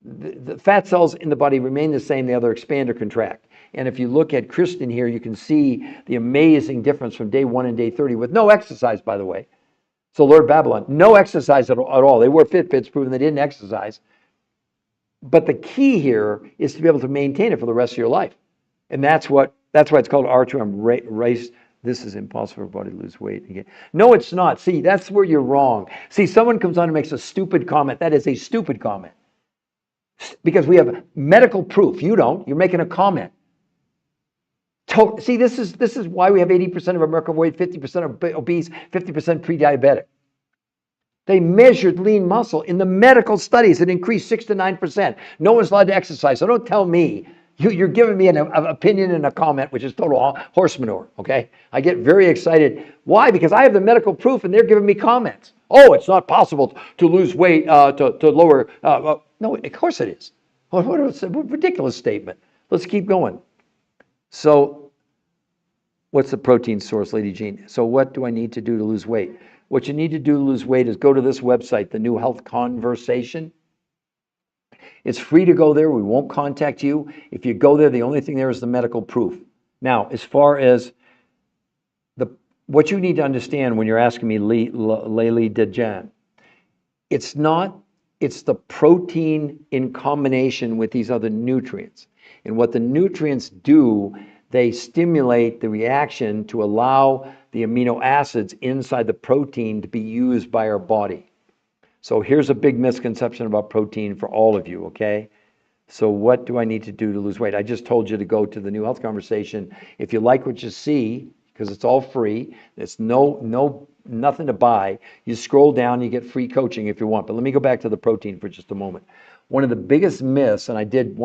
The fat cells in the body remain the same. They either expand or contract. And if you look at Kristen here, you can see the amazing difference from day 1 and day 30 with no exercise, by the way. So Lord Babylon, no exercise at all. They wore Fitbits proving they didn't exercise. But the key here is to be able to maintain it for the rest of your life. And that's why it's called R2M, race. This is impossible for everybody to lose weight again. No, it's not. See, that's where you're wrong. See, someone comes on and makes a stupid comment. That is a stupid comment. Because we have medical proof. You don't. You're making a comment. See, this is why we have 80% of America overweight, 50% obese, 50% pre-diabetic. They measured lean muscle in the medical studies. It increased 6 to 9%. No one's allowed to exercise. So don't tell me. You're giving me an opinion in a comment, which is total horse manure, okay? I get very excited. Why? Because I have the medical proof and they're giving me comments. Oh, it's not possible to lose weight, to lower. No, of course it is. What a ridiculous statement. Let's keep going. So what's the protein source, Lady Jean? So what do I need to do to lose weight? What you need to do to lose weight is go to this website, the New Health Conversation. It's free to go there. We won't contact you. If you go there, the only thing there is the medical proof. Now, as far as what you need to understand when you're asking me, Layli Dejan, it's the protein in combination with these other nutrients. And what the nutrients do, they stimulate the reaction to allow the amino acids inside the protein to be used by our body. So here's a big misconception about protein for all of you, okay? So what do I need to do to lose weight? I just told you to go to the New Health Conversation. If you like what you see, because it's all free, it's nothing to buy. You scroll down, you get free coaching if you want. But let me go back to the protein for just a moment. One of the biggest myths, and I did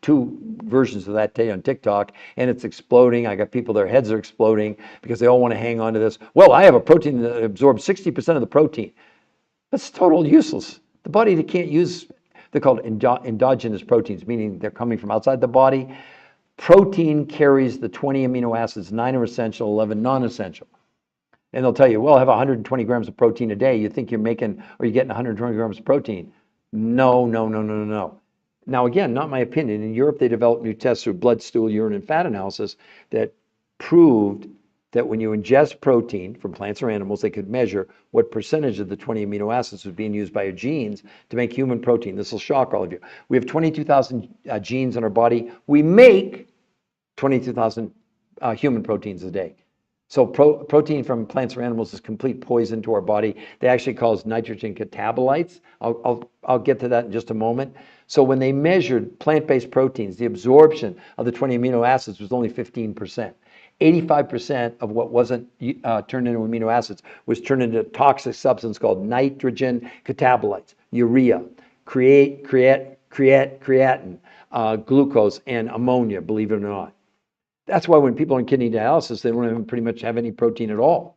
two versions of that today on TikTok, and it's exploding. I got people, their heads are exploding because they all want to hang on to this. Well, I have a protein that absorbs 60% of the protein. That's totally useless. The body can't use, they're called endogenous proteins, meaning they're coming from outside the body. Protein carries the 20 amino acids, 9 are essential, 11 non-essential. And they'll tell you, well, I have 120 grams of protein a day. You think you're making, or you're getting 120 grams of protein. No. Now, again, not my opinion. In Europe, they developed new tests through blood, stool, urine, and fat analysis that proved that when you ingest protein from plants or animals, they could measure what percentage of the 20 amino acids was being used by your genes to make human protein. This will shock all of you. We have 22,000 genes in our body. We make 22,000 human proteins a day. So protein from plants or animals is complete poison to our body. They actually cause nitrogen catabolites. I'll get to that in just a moment. So when they measured plant-based proteins, the absorption of the 20 amino acids was only 15%. 85% of what wasn't turned into amino acids was turned into a toxic substance called nitrogen catabolites, urea, creatine, glucose, and ammonia, believe it or not. That's why when people are on kidney dialysis, they don't even pretty much have any protein at all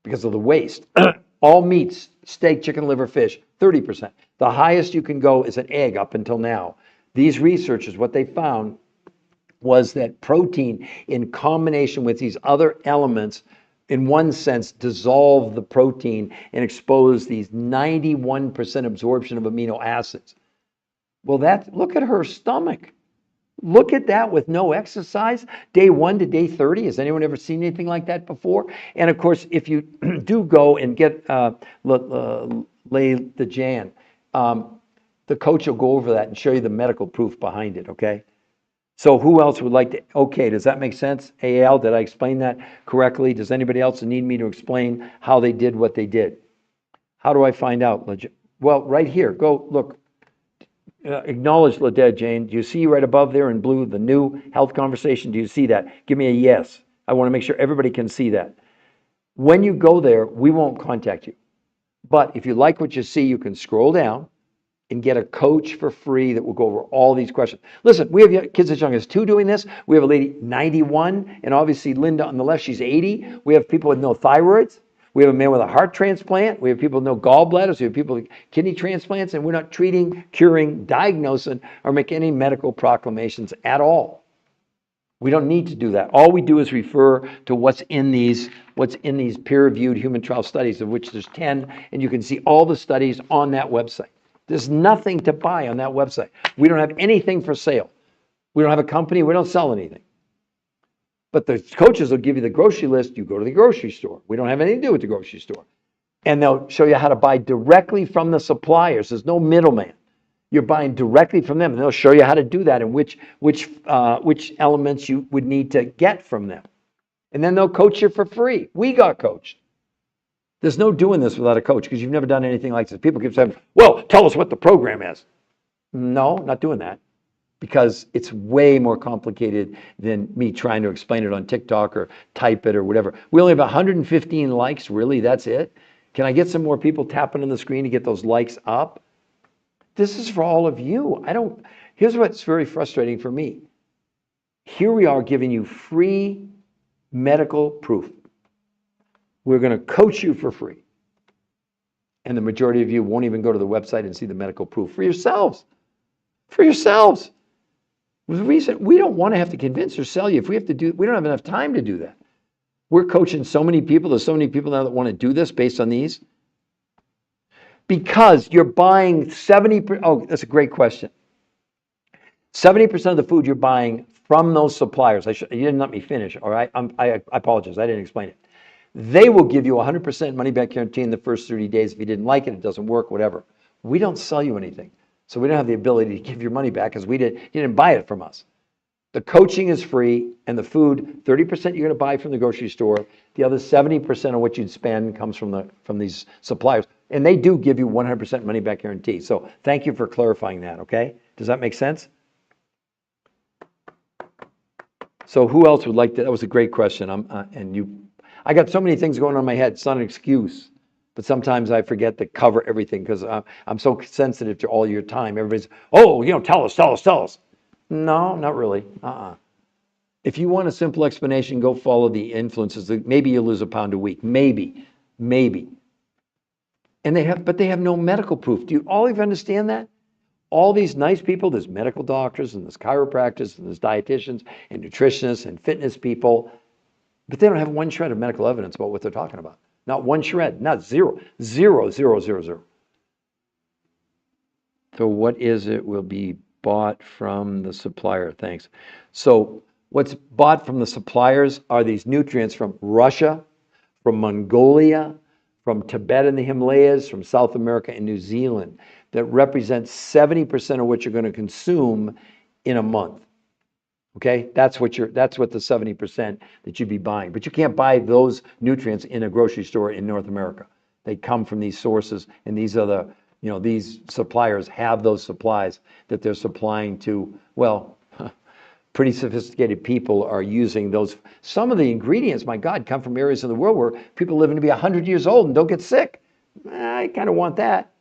because of the waste. All meats, steak, chicken, liver, fish, 30%. The highest you can go is an egg up until now. These researchers, what they found was that protein in combination with these other elements, in one sense, dissolve the protein and expose these 91% absorption of amino acids. Well, look at her stomach. Look at that with no exercise, day 1 to day 30. Has anyone ever seen anything like that before? And of course, if you do go and get Lay the Jan, the coach will go over that and show you the medical proof behind it, okay? So who else would like to, okay, does that make sense? AL, did I explain that correctly? Does anybody else need me to explain how they did what they did? How do I find out? Well, right here, go look. Acknowledge Ladette, Jane. Do you see right above there in blue, the New Health Conversation? Do you see that? Give me a yes. I want to make sure everybody can see that. When you go there, we won't contact you. But if you like what you see, you can scroll down and get a coach for free that will go over all these questions. Listen, we have kids as young as 2 doing this. We have a lady 91, and obviously Linda on the left, she's 80. We have people with no thyroids. We have a man with a heart transplant. We have people with no gallbladders. We have people with kidney transplants, and we're not treating, curing, diagnosing, or making any medical proclamations at all. We don't need to do that. All we do is refer to what's in these peer-reviewed human trial studies, of which there's 10, and you can see all the studies on that website. There's nothing to buy on that website. We don't have anything for sale. We don't have a company. We don't sell anything. But the coaches will give you the grocery list. You go to the grocery store. We don't have anything to do with the grocery store. And they'll show you how to buy directly from the suppliers. There's no middleman. You're buying directly from them, and they'll show you how to do that and which elements you would need to get from them. And then they'll coach you for free. We got coached. There's no doing this without a coach because you've never done anything like this. People keep saying, well, tell us what the program is. No, not doing that. Because it's way more complicated than me trying to explain it on TikTok or type it or whatever. We only have 115 likes. Really, that's it? Can I get some more people tapping on the screen to get those likes up? This is for all of you. Here's what's very frustrating for me. Here we are giving you free medical proof. We're going to coach you for free. And the majority of you won't even go to the website and see the medical proof for yourselves. For yourselves. The reason we don't want to have to convince or sell you. If we don't have enough time to do that. We're coaching so many people. There's so many people now that want to do this based on these. Because you're buying 70%. Oh, that's a great question. 70% of the food you're buying from those suppliers. You didn't let me finish, all right? I apologize. I didn't explain it. They will give you 100% money back guarantee in the first 30 days. If you didn't like it, it doesn't work, whatever. We don't sell you anything. So we don't have the ability to give your money back because you didn't buy it from us. The coaching is free, and the food, 30% you're going to buy from the grocery store. The other 70% of what you'd spend comes from these suppliers. And they do give you 100% money back guarantee. So thank you for clarifying that, okay? Does that make sense? So who else would like to? That was a great question. I got so many things going on in my head. It's not an excuse, but sometimes I forget to cover everything because I'm so sensitive to all your time. Everybody's, tell us. No, not really. If you want a simple explanation, go follow the influences. Maybe you'll lose a pound a week. Maybe. And they have no medical proof. Do you all even understand that? All these nice people, there's medical doctors and there's chiropractors and there's dietitians and nutritionists and fitness people, but they don't have one shred of medical evidence about what they're talking about. Not one shred, not zero. So what is it will be bought from the supplier? Thanks. So what's bought from the suppliers are these nutrients from Russia, from Mongolia, from Tibet and the Himalayas, from South America and New Zealand that represents 70% of what you're going to consume in a month. Okay, that's what the 70% that you'd be buying. But you can't buy those nutrients in a grocery store in North America. They come from these sources, and these are these suppliers have those supplies that they're supplying to, well, pretty sophisticated people are using those. Some of the ingredients, my God, come from areas of the world where people living to be 100 years old and don't get sick. I kind of want that.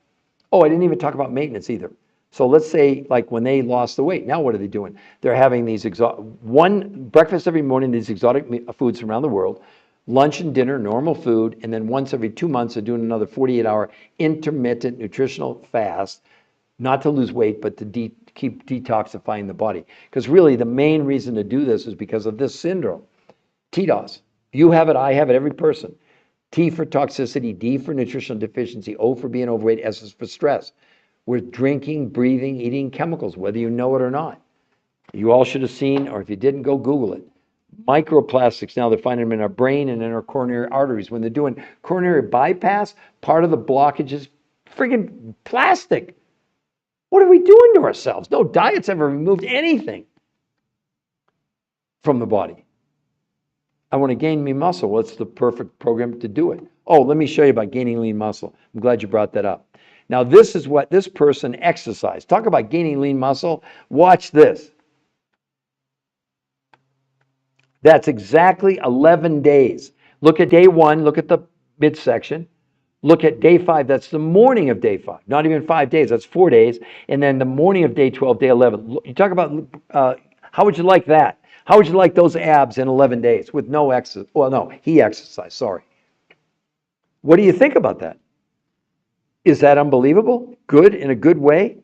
Oh, I didn't even talk about maintenance either. So let's say, like when they lost the weight, now what are they doing? They're having these one breakfast every morning, these exotic foods from around the world, lunch and dinner, normal food, and then once every 2 months, they're doing another 48-hour intermittent nutritional fast, not to lose weight, but to keep detoxifying the body. Because really, the main reason to do this is because of this syndrome, TDOS. You have it, I have it, every person. T for toxicity, D for nutritional deficiency, O for being overweight, S is for stress. We're drinking, breathing, eating chemicals, whether you know it or not. You all should have seen, or if you didn't, go Google it. Microplastics, now they're finding them in our brain and in our coronary arteries. When they're doing coronary bypass, part of the blockage is friggin' plastic. What are we doing to ourselves? No diet's ever removed anything from the body. I want to gain me muscle. What's the perfect program to do it? Oh, let me show you about gaining lean muscle. I'm glad you brought that up. Now, this is what this person exercised. Talk about gaining lean muscle. Watch this. That's exactly 11 days. Look at day 1. Look at the midsection. Look at day 5. That's the morning of day 5. Not even 5 days. That's 4 days. And then the morning of day 12, day 11. You talk about how would you like that? How would you like those abs in 11 days with no exercise? Well, no, he exercised. Sorry. What do you think about that? Is that unbelievable? Good in a good way?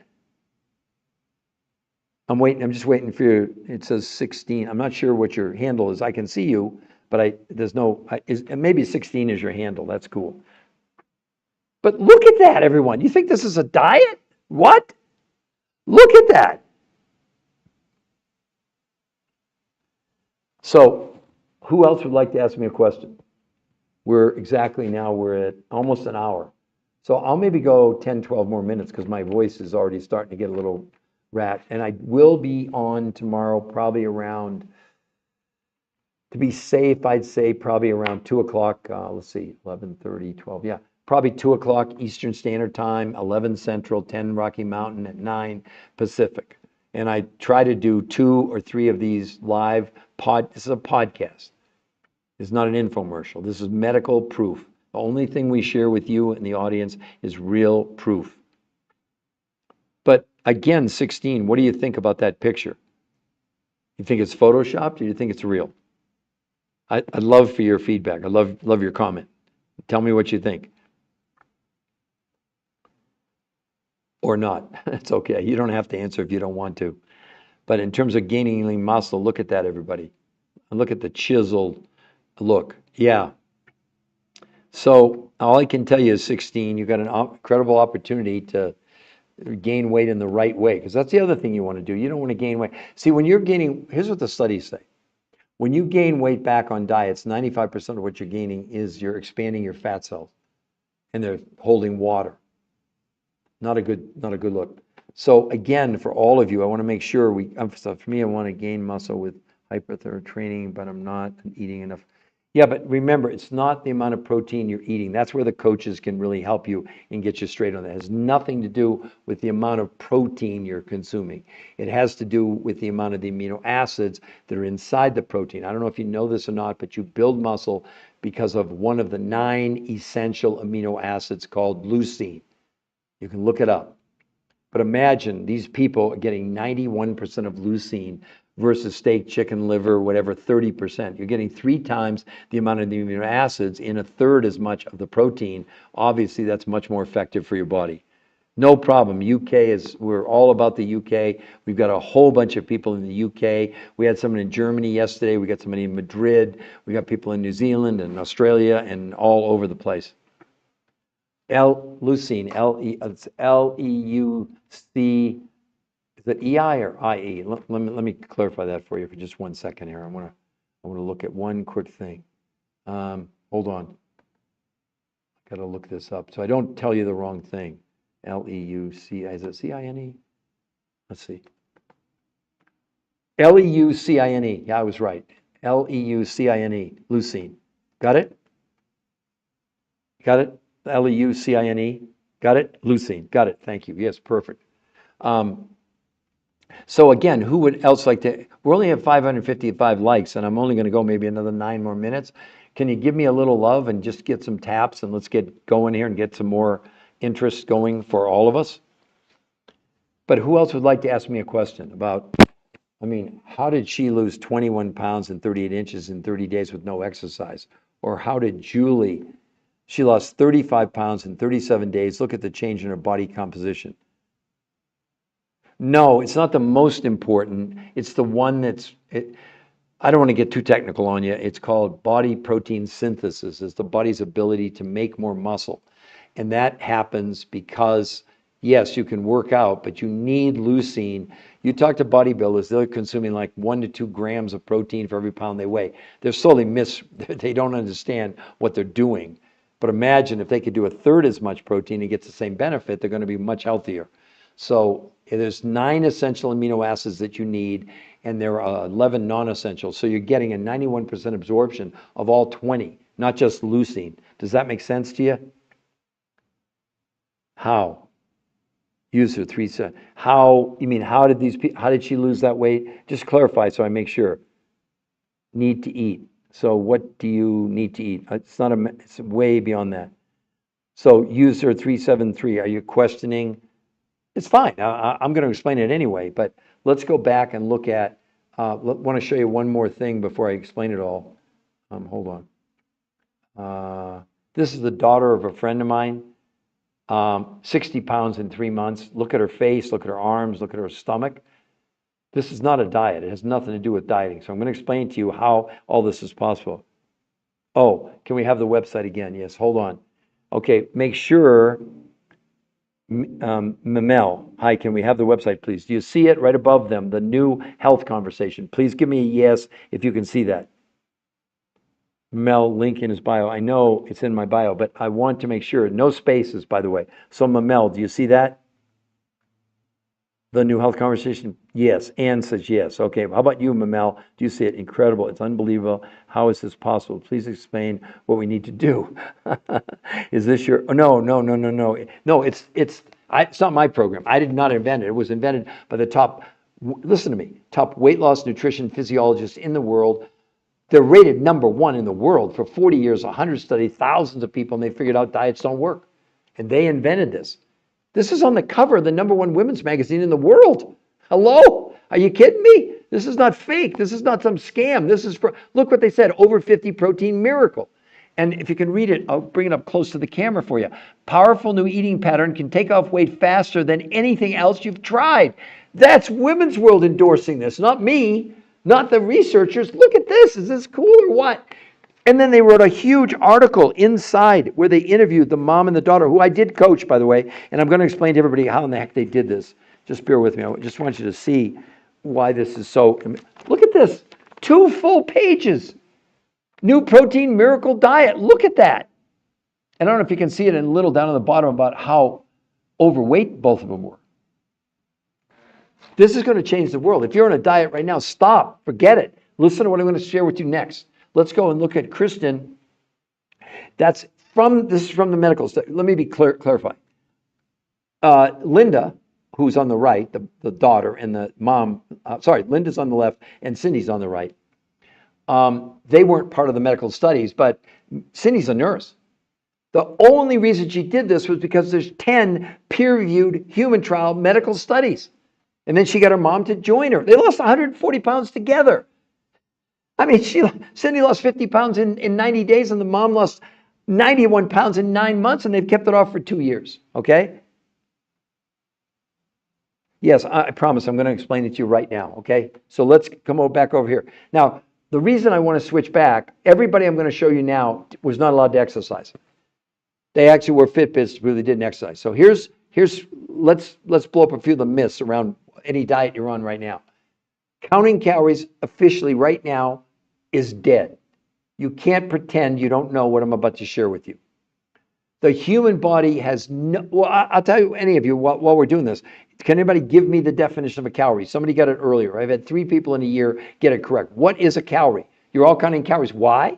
I'm just waiting for you. It says 16. I'm not sure what your handle is. I can see you, but maybe 16 is your handle. That's cool. But look at that, everyone. You think this is a diet? What? Look at that. So, who else would like to ask me a question? We're at almost an hour. So I'll maybe go 10, 12 more minutes because my voice is already starting to get a little rat. And I will be on tomorrow probably around, to be safe, I'd say probably around 2 o'clock. Let's see, 11:30, 12. Yeah, probably 2 o'clock Eastern Standard Time, 11 Central, 10 Rocky Mountain, at 9 Pacific. And I try to do 2 or 3 of these live this is a podcast. It's not an infomercial. This is medical proof. The only thing we share with you and the audience is real proof. But again, 16, what do you think about that picture? You think it's photoshopped or do you think it's real? I'd love for your feedback. I love your comment. Tell me what you think. Or not. It's okay. You don't have to answer if you don't want to. But in terms of gaining lean muscle, look at that, everybody. And look at the chiseled look. Yeah. So all I can tell you is 16, you've got an incredible opportunity to gain weight in the right way, because that's the other thing you want to do. You don't want to gain weight. See, when you're gaining, here's what the studies say. When you gain weight back on diets, 95% of what you're gaining is you're expanding your fat cells and they're holding water. Not a good look. So again, for all of you, I want to make sure for me, I want to gain muscle with hyperthermic training, but I'm not eating enough. Yeah, but remember, it's not the amount of protein you're eating. That's where the coaches can really help you and get you straight on that. It has nothing to do with the amount of protein you're consuming. It has to do with the amount of the amino acids that are inside the protein. I don't know if you know this or not, but you build muscle because of one of the 9 essential amino acids called leucine. You can look it up. But imagine these people are getting 91% of leucine versus steak, chicken, liver, whatever, 30%. You're getting 3 times the amount of the amino acids in a third as much of the protein. Obviously, that's much more effective for your body. No problem. We're all about the UK. We've got a whole bunch of people in the UK. We had someone in Germany yesterday. We got somebody in Madrid. We got people in New Zealand and Australia and all over the place. Leucine, it's Leuc. Is it EI or IE? Let me clarify that for you for just 1 second here. I want to look at one quick thing. Hold on. I got to look this up so I don't tell you the wrong thing. Leuc. Is it CINE? Let's see. Leucine. Yeah, I was right. Leucine. Leucine. Got it? Got it? Leucine. Got it? Leucine. Got it. Thank you. Yes, perfect. So again, who would else like to? We only have 555 likes, and I'm only going to go maybe another 9 more minutes. Can you give me a little love and just get some taps, and let's get going here and get some more interest going for all of us? But who else would like to ask me a question about, how did she lose 21 pounds and 38 inches in 30 days with no exercise? Or how did Julie, she lost 35 pounds in 37 days. Look at the change in her body composition. No, it's not the most important. It's the one I don't want to get too technical on you. It's called body protein synthesis. It's the body's ability to make more muscle. And that happens because, yes, you can work out, but you need leucine. You talk to bodybuilders, they're consuming like 1 to 2 grams of protein for every pound they weigh. They're slowly they don't understand what they're doing. But imagine if they could do a third as much protein and get the same benefit, they're going to be much healthier. So there's 9 essential amino acids that you need, and there are 11 non-essential. So you're getting a 91% absorption of all 20, not just leucine. Does that make sense to you? How? User 3 said, how did she lose that weight? Just clarify so I make sure. Need to eat. So what do you need to eat? It's way beyond that. So user 373, are you questioning? It's fine. I'm going to explain it anyway, but let's go back and look at, want to show you one more thing before I explain it all. Hold on. This is the daughter of a friend of mine, 60 pounds in 3 months. Look at her face, look at her arms, look at her stomach. This is not a diet. It has nothing to do with dieting. So I'm going to explain to you how all this is possible. Oh, can we have the website again? Yes, hold on. Okay, make sure... Mamel, hi, can we have the website, please? Do you see it right above them, the new health conversation? Please give me a yes if you can see that. Mamel, link in his bio. I know it's in my bio, but I want to make sure. No spaces, by the way. So Mamel, do you see that? The new health conversation? Yes. Anne says yes. Okay. How about you, Mamel? Do you see it? Incredible. It's unbelievable. How is this possible? Please explain what we need to do. Is this your... No. No, it's not my program. I did not invent it. It was invented by the top, listen to me, top weight loss nutrition physiologists in the world. They're rated #1 in the world for 40 years, 100 studies, thousands of people, and they figured out diets don't work. And they invented this. This is on the cover of the #1 women's magazine in the world. Hello? Are you kidding me? This is not fake. This is not some scam. This is look what they said, over 50 protein miracle. And if you can read it, I'll bring it up close to the camera for you. Powerful new eating pattern can take off weight faster than anything else you've tried. That's Women's World endorsing this, not me, not the researchers. Look at this. Is this cool or what? And then they wrote a huge article inside where they interviewed the mom and the daughter, who I did coach, by the way. And I'm going to explain to everybody how in the heck they did this. Just bear with me. I just want you to see why this is so. Look at this. 2 full pages. New protein miracle diet. Look at that. And I don't know if you can see it in a little down on the bottom about how overweight both of them were. This is going to change the world. If you're on a diet right now, stop. Forget it. Listen to what I'm going to share with you next. Let's go and look at Kristen. This is from the medical study. Let me clarify. Linda, who's on the right, the daughter, and the mom, Linda's on the left and Cindy's on the right. They weren't part of the medical studies, but Cindy's a nurse. The only reason she did this was because there's 10 peer-reviewed human trial medical studies. And then she got her mom to join her. They lost 140 pounds together. I mean, Cindy lost 50 pounds in 90 days, and the mom lost 91 pounds in 9 months, and they've kept it off for 2 years, okay? Yes, I promise I'm going to explain it to you right now, okay? So let's come back over here. Now, the reason I want to switch back, everybody I'm going to show you now was not allowed to exercise. They actually were Fitbits, really didn't exercise. So let's blow up a few of the myths around any diet you're on right now. Counting calories officially right now is dead. You can't pretend you don't know what I'm about to share with you. The human body has no, well, I'll tell you, any of you, while we're doing this, can anybody give me the definition of a calorie? Somebody got it earlier. I've had 3 people in a year get it correct. What is a calorie? You're all counting calories. Why?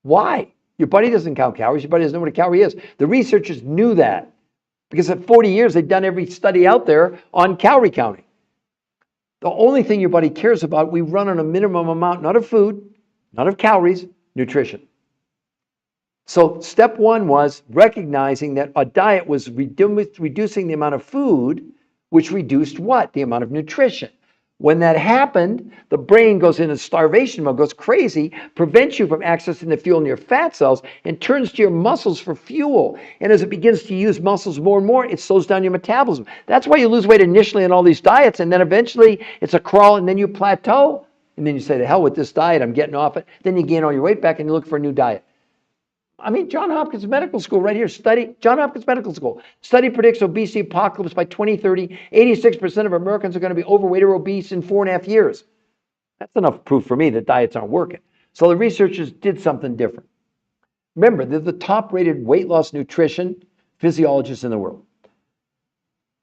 Why? Your body doesn't count calories. Your body doesn't know what a calorie is. The researchers knew that because at 40 years, they've done every study out there on calorie counting. The only thing your body cares about, we run on a minimum amount, not of food, not of calories, nutrition. So step 1 was recognizing that a diet was reducing the amount of food, which reduced what? The amount of nutrition. When that happened, the brain goes into starvation mode, goes crazy, prevents you from accessing the fuel in your fat cells, and turns to your muscles for fuel. And as it begins to use muscles more and more, it slows down your metabolism. That's why you lose weight initially on all these diets, and then eventually it's a crawl, and then you plateau. And then you say, to hell with this diet, I'm getting off it. Then you gain all your weight back, and you look for a new diet. I mean, Johns Hopkins Medical School right here, Johns Hopkins Medical School. Study predicts obesity apocalypse by 2030. 86% of Americans are going to be overweight or obese in 4.5 years. That's enough proof for me that diets aren't working. So the researchers did something different. Remember, they're the top-rated weight loss nutrition physiologists in the world.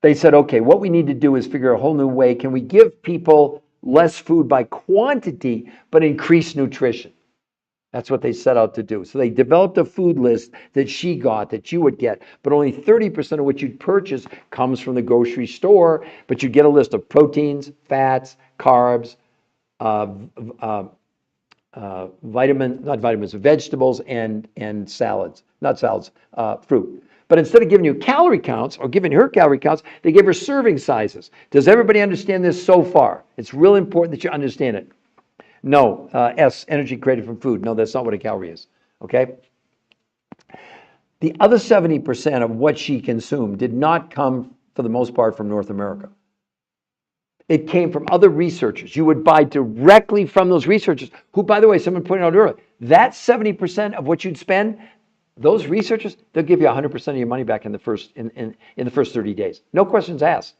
They said, okay, what we need to do is figure a whole new way. Can we give people less food by quantity, but increase nutrition? That's what they set out to do. So they developed a food list that she got, that you would get, but only 30% of what you'd purchase comes from the grocery store, but you get a list of proteins, fats, carbs, vegetables, and salads, not salads, fruit. But instead of giving you calorie counts or giving her calorie counts, they gave her serving sizes. Does everybody understand this so far? It's real important that you understand it. No, S, energy created from food. No, that's not what a calorie is, okay? The other 70% of what she consumed did not come, for the most part, from North America. It came from other researchers. You would buy directly from those researchers, who, by the way, someone pointed out earlier, that 70% of what you'd spend, those researchers, they'll give you 100% of your money back in the first 30 days. No questions asked.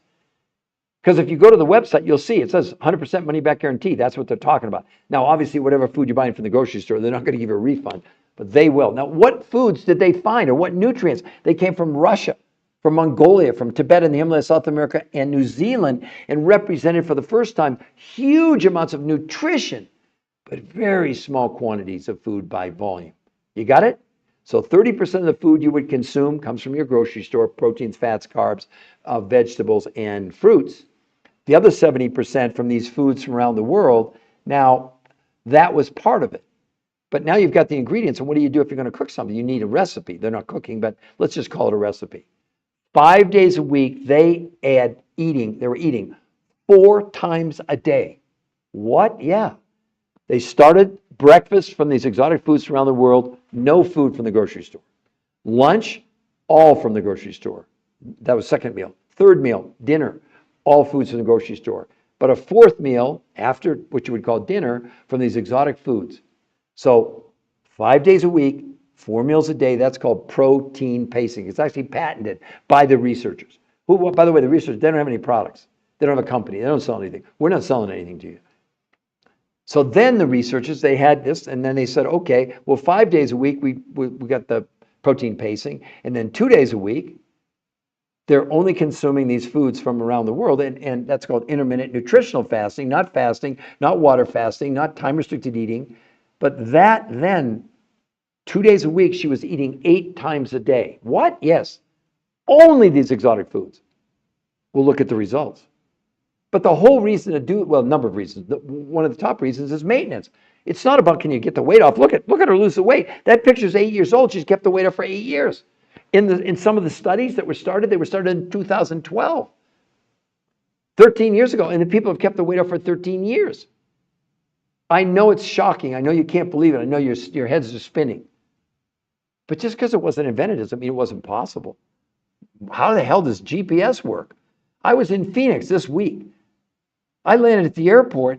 Because if you go to the website, you'll see it says 100% money back guarantee. That's what they're talking about. Now, obviously, whatever food you're buying from the grocery store, they're not going to give you a refund, but they will. Now, what foods did they find, or what nutrients? They came from Russia, from Mongolia, from Tibet and the Himalayas, South America, and New Zealand, and represented for the first time huge amounts of nutrition, but very small quantities of food by volume. You got it? So 30% of the food you would consume comes from your grocery store, proteins, fats, carbs, vegetables, and fruits. The other 70% from these foods from around the world. Now, that was part of it. But now you've got the ingredients, and what do you do if you're going to cook something? You need a recipe. They're not cooking, but let's just call it a recipe. 5 days a week, they were eating 4 times a day. What? Yeah. They started breakfast from these exotic foods from around the world, no food from the grocery store. Lunch, all from the grocery store. That was second meal. Third meal, dinner, all foods from the grocery store. But a fourth meal, after what you would call dinner, from these exotic foods. So 5 days a week, 4 meals a day. That's called protein pacing. It's actually patented by the researchers. Who, by the way, the researchers, they don't have any products. They don't have a company. They don't sell anything. We're not selling anything to you. So then the researchers, they had this, and then they said, okay, well, 5 days a week, we got the protein pacing, and then 2 days a week, they're only consuming these foods from around the world, and that's called intermittent nutritional fasting, not water fasting, not time-restricted eating. But that then, 2 days a week, she was eating 8 times a day. What? Yes. Only these exotic foods. We'll look at the results. But the whole reason to do, well, a number of reasons. One of the top reasons is maintenance. It's not about can you get the weight off. Look at her lose the weight. That picture's 8 years old. She's kept the weight off for 8 years. In some of the studies that were started, they were started in 2012, 13 years ago, and the people have kept the weight off for 13 years. I know it's shocking. I know you can't believe it. I know your heads are spinning. But just because it wasn't invented doesn't mean it wasn't possible. How the hell does GPS work? I was in Phoenix this week. I landed at the airport,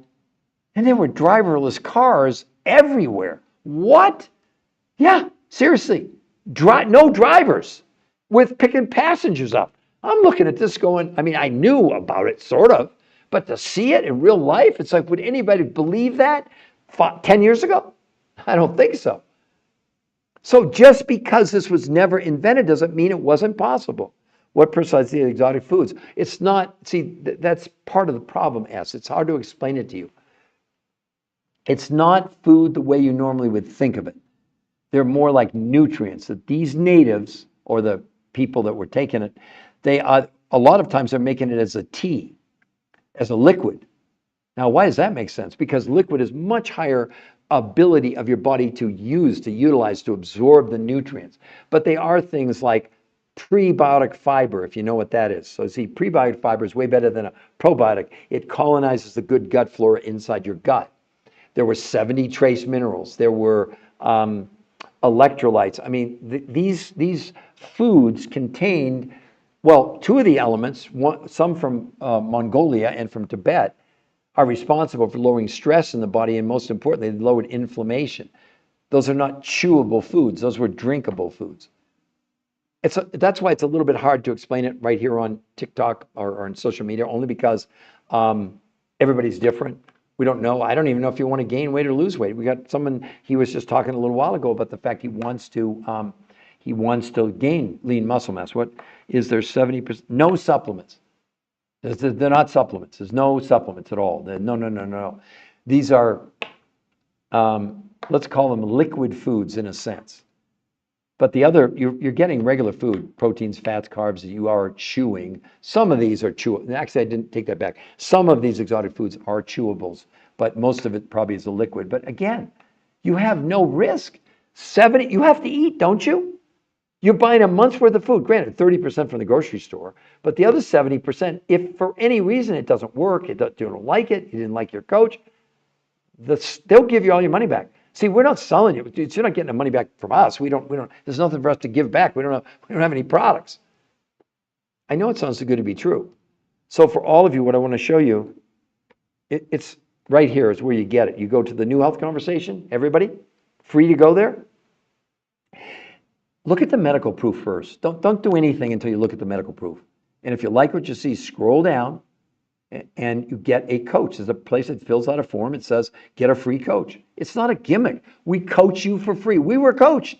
and there were driverless cars everywhere. What? Yeah, seriously. No drivers with picking passengers up. I'm looking at this going, I mean, I knew about it, sort of, but to see it in real life, it's like, would anybody believe that 10 years ago? I don't think so. So just because this was never invented doesn't mean it wasn't possible. What precisely are exotic foods? It's not, see, that's part of the problem, S. It's hard to explain it to you. It's not food the way you normally would think of it. They're more like nutrients that these natives, or the people that were taking it, they are, a lot of times they're making it as a tea, as a liquid. Now, why does that make sense? Because liquid is much higher ability of your body to utilize, to absorb the nutrients. But they are things like prebiotic fiber, if you know what that is. So see, prebiotic fiber is way better than a probiotic. It colonizes the good gut flora inside your gut. There were 70 trace minerals. There were electrolytes. I mean, these foods contained, well, 2 of the elements, some from Mongolia and from Tibet, are responsible for lowering stress in the body, and most importantly, they lowered inflammation. Those are not chewable foods. Those were drinkable foods. That's why it's a little bit hard to explain it right here on TikTok or on social media, only because everybody's different. We don't know. I don't even know if you want to gain weight or lose weight. We got someone, he was just talking a little while ago about the fact he wants to gain lean muscle mass. What is there? 70%? No supplements. They're not supplements. There's no supplements at all. No. These are, let's call them liquid foods in a sense. But the other, you're getting regular food, proteins, fats, carbs that you are chewing. Some of these are chewable. Actually, I didn't take that back. Some of these exotic foods are chewables, but most of it probably is a liquid. But again, you have no risk. You have to eat, don't you? You're buying a month's worth of food. Granted, 30% from the grocery store, but the other 70%, if for any reason it doesn't work, you don't like it, you didn't like your coach, they'll give you all your money back. See, we're not selling you. You're not getting the money back from us. We don't. There's nothing for us to give back. We don't have any products. I know it sounds too good to be true. So for all of you, what I want to show you, it's right here is where you get it. You go to the New Health Conversation. Everybody, free to go there. Look at the medical proof first. Don't do anything until you look at the medical proof. And if you like what you see, scroll down. And you get a coach. There's a place that fills out a form. It says, get a free coach. It's not a gimmick. We coach you for free. We were coached.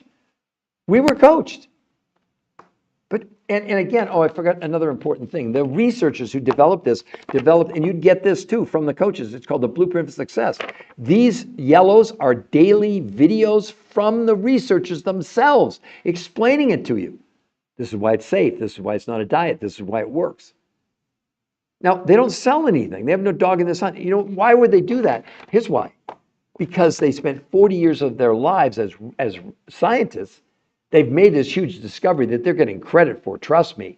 But, and again, I forgot another important thing. The researchers who developed, and you'd get this too from the coaches. It's called the Blueprint for Success. These yellows are daily videos from the researchers themselves explaining it to you. This is why it's safe. This is why it's not a diet. This is why it works. Now, they don't sell anything. They have no dog in this hunt. You know, why would they do that? Here's why. Because they spent 40 years of their lives as scientists. They've made this huge discovery that they're getting credit for, trust me.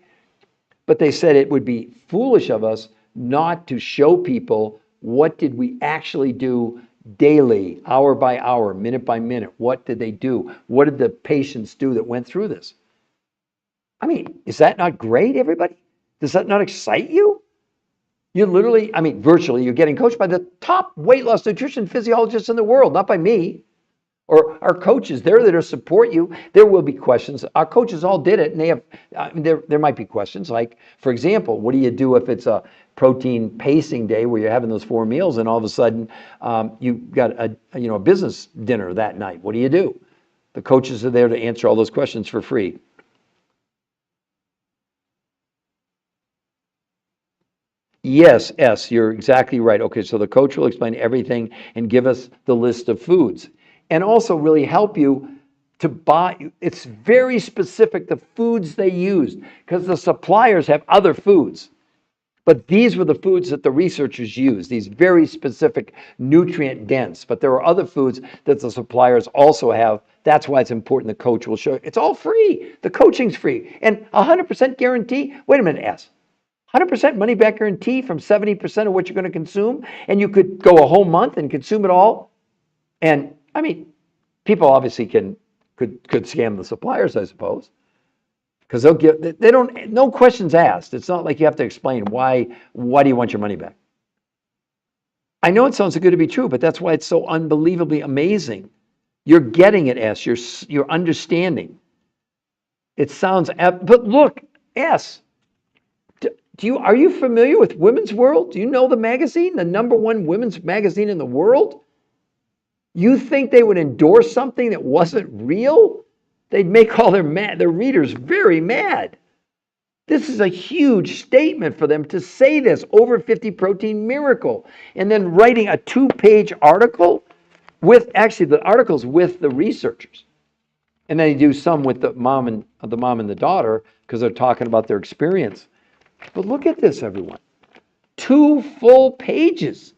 But they said it would be foolish of us not to show people what did we actually do daily, hour by hour, minute by minute. What did they do? What did the patients do that went through this? I mean, is that not great, everybody? Does that not excite you? You literally, virtually, you're getting coached by the top weight loss nutrition physiologists in the world, not by me. Or our coaches, they're there to support you. There will be questions. Our coaches all did it, and they have, I mean, there might be questions like, for example, what do you do if it's a protein pacing day where you're having those 4 meals and all of a sudden you've got a business dinner that night? What do you do? The coaches are there to answer all those questions for free. Yes, you're exactly right. Okay, so the coach will explain everything and give us the list of foods and also really help you to buy. It's very specific, the foods they used, because the suppliers have other foods. But these were the foods that the researchers used, these very specific, nutrient dense. But there are other foods that the suppliers also have. That's why it's important the coach will show you. It's all free. The coaching's free. And 100% guarantee. Wait a minute, S. 100% money back guarantee from 70% of what you're going to consume. And you could go a whole month and consume it all. And I mean, people obviously could scam the suppliers, I suppose. Because they don't, no questions asked. It's not like you have to explain why do you want your money back? I know it sounds too good to be true, but that's why it's so unbelievably amazing. You're getting it, S. You're understanding. It sounds, but look, S. Are you familiar with Women's World? Do you know the magazine, the #1 women's magazine in the world? You think they would endorse something that wasn't real? They'd make all their readers very mad. This is a huge statement for them to say this over 50 protein miracle and then writing a 2-page article with actually the articles with the researchers. And then they do some with the mom and the daughter because they're talking about their experience. But look at this, everyone. 2 full pages.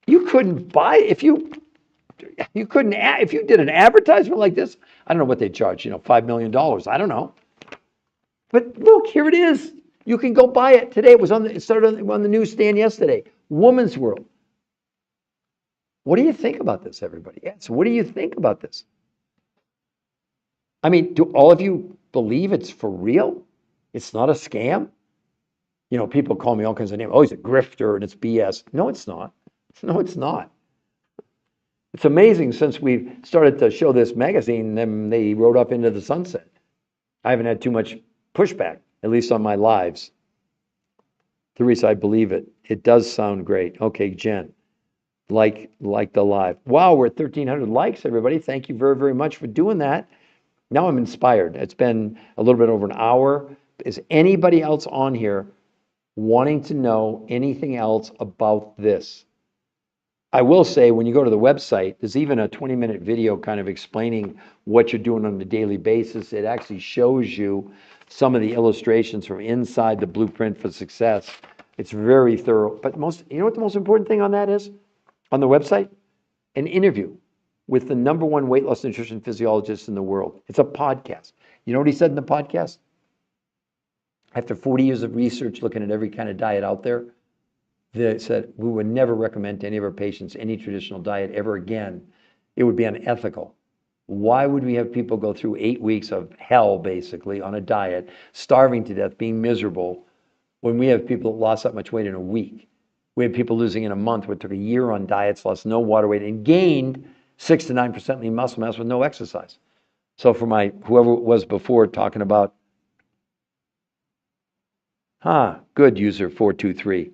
You couldn't buy if you couldn't if you did an advertisement like this. I don't know what they charge, $5 million. I don't know. But look, here it is. You can go buy it today. It started on the newsstand yesterday. Woman's World. What do you think about this, everybody? Yes. What do you think about this? I mean, do all of you believe it's for real? It's not a scam? People call me all kinds of names. Oh, he's a grifter and it's BS. No, it's not. No, it's not. It's amazing since we've started to show this magazine, then they rode up into the sunset. I haven't had too much pushback, at least on my lives. Teresa, I believe it. It does sound great. Okay, Jen, like the live. Wow, we're at 1,300 likes, everybody. Thank you very, very much for doing that. Now I'm inspired. It's been a little bit over an hour. Is anybody else on here wanting to know anything else about this? I will say, when you go to the website, there's even a 20-minute video kind of explaining what you're doing on a daily basis. It actually shows you some of the illustrations from inside the blueprint for success. It's very thorough. But you know what the most important thing on that is? On the website? An interview with the #1 weight loss nutrition physiologist in the world. It's a podcast. You know what he said in the podcast? After 40 years of research looking at every kind of diet out there, they said, we would never recommend to any of our patients any traditional diet ever again. It would be unethical. Why would we have people go through 8 weeks of hell, basically, on a diet, starving to death, being miserable, when we have people that lost that much weight in a week? We have people losing in a month who took a year on diets, lost no water weight, and gained 6 to 9% lean muscle mass with no exercise. So for whoever it was before talking about, good user 423.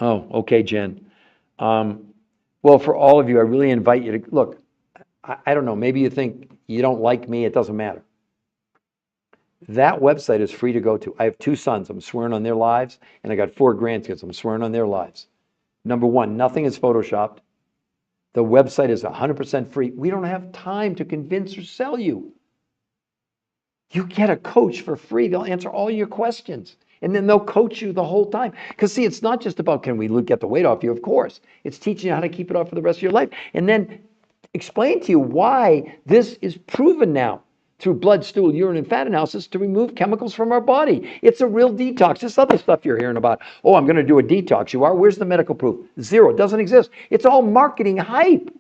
Oh, okay, Jen. Well, for all of you, I really invite you to look. I don't know. Maybe you think you don't like me. It doesn't matter. That website is free to go to. I have 2 sons. I'm swearing on their lives, and I got 4 grandkids. I'm swearing on their lives. #1, nothing is photoshopped. The website is 100% free. We don't have time to convince or sell you. You get a coach for free. They'll answer all your questions. And then they'll coach you the whole time. Because see, it's not just about, can we get the weight off you? Of course. It's teaching you how to keep it off for the rest of your life. And then explain to you why this is proven now through blood, stool, urine, and fat analysis to remove chemicals from our body. It's a real detox. This other stuff you're hearing about, oh, I'm going to do a detox. You are? Where's the medical proof? Zero. It doesn't exist. It's all marketing hype.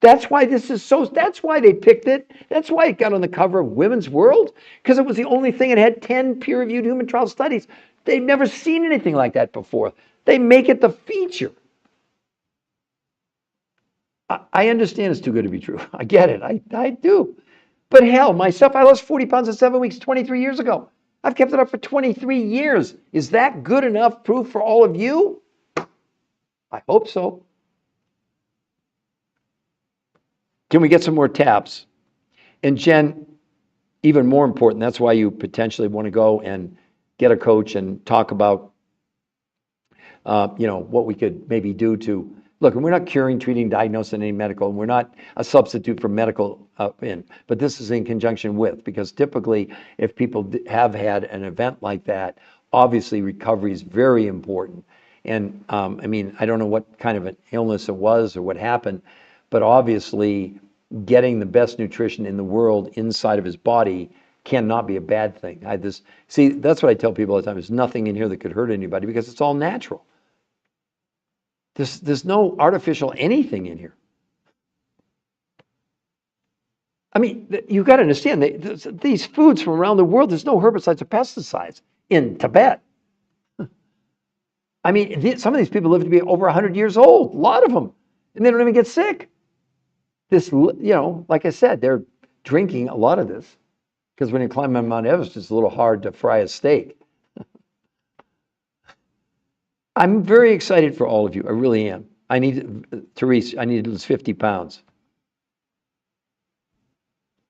That's why that's why they picked it. That's why it got on the cover of Women's World, because it was the only thing that had 10 peer-reviewed human trial studies. They've never seen anything like that before. They make it the feature. I understand it's too good to be true. I get it. I do. But hell, myself, I lost 40 pounds in 7 weeks 23 years ago. I've kept it up for 23 years. Is that good enough proof for all of you? I hope so. Can we get some more taps? And Jen, even more important, that's why you potentially want to go and get a coach and talk about, what we could maybe do to look. And we're not curing, treating, diagnosing any medical, and we're not a substitute for medical but this is in conjunction with, because typically if people have had an event like that, obviously recovery is very important. And I don't know what kind of an illness it was or what happened, but obviously getting the best nutrition in the world inside of his body cannot be a bad thing. See, that's what I tell people all the time. There's nothing in here that could hurt anybody because it's all natural. There's no artificial anything in here. I mean, you've got to understand, these foods from around the world, there's no herbicides or pesticides in Tibet. I mean, some of these people live to be over 100 years old, a lot of them, and they don't even get sick. Like I said, they're drinking a lot of this because when you climb on Mount Everest, it's a little hard to fry a steak. I'm very excited for all of you. I really am. Therese, I need to lose 50 pounds.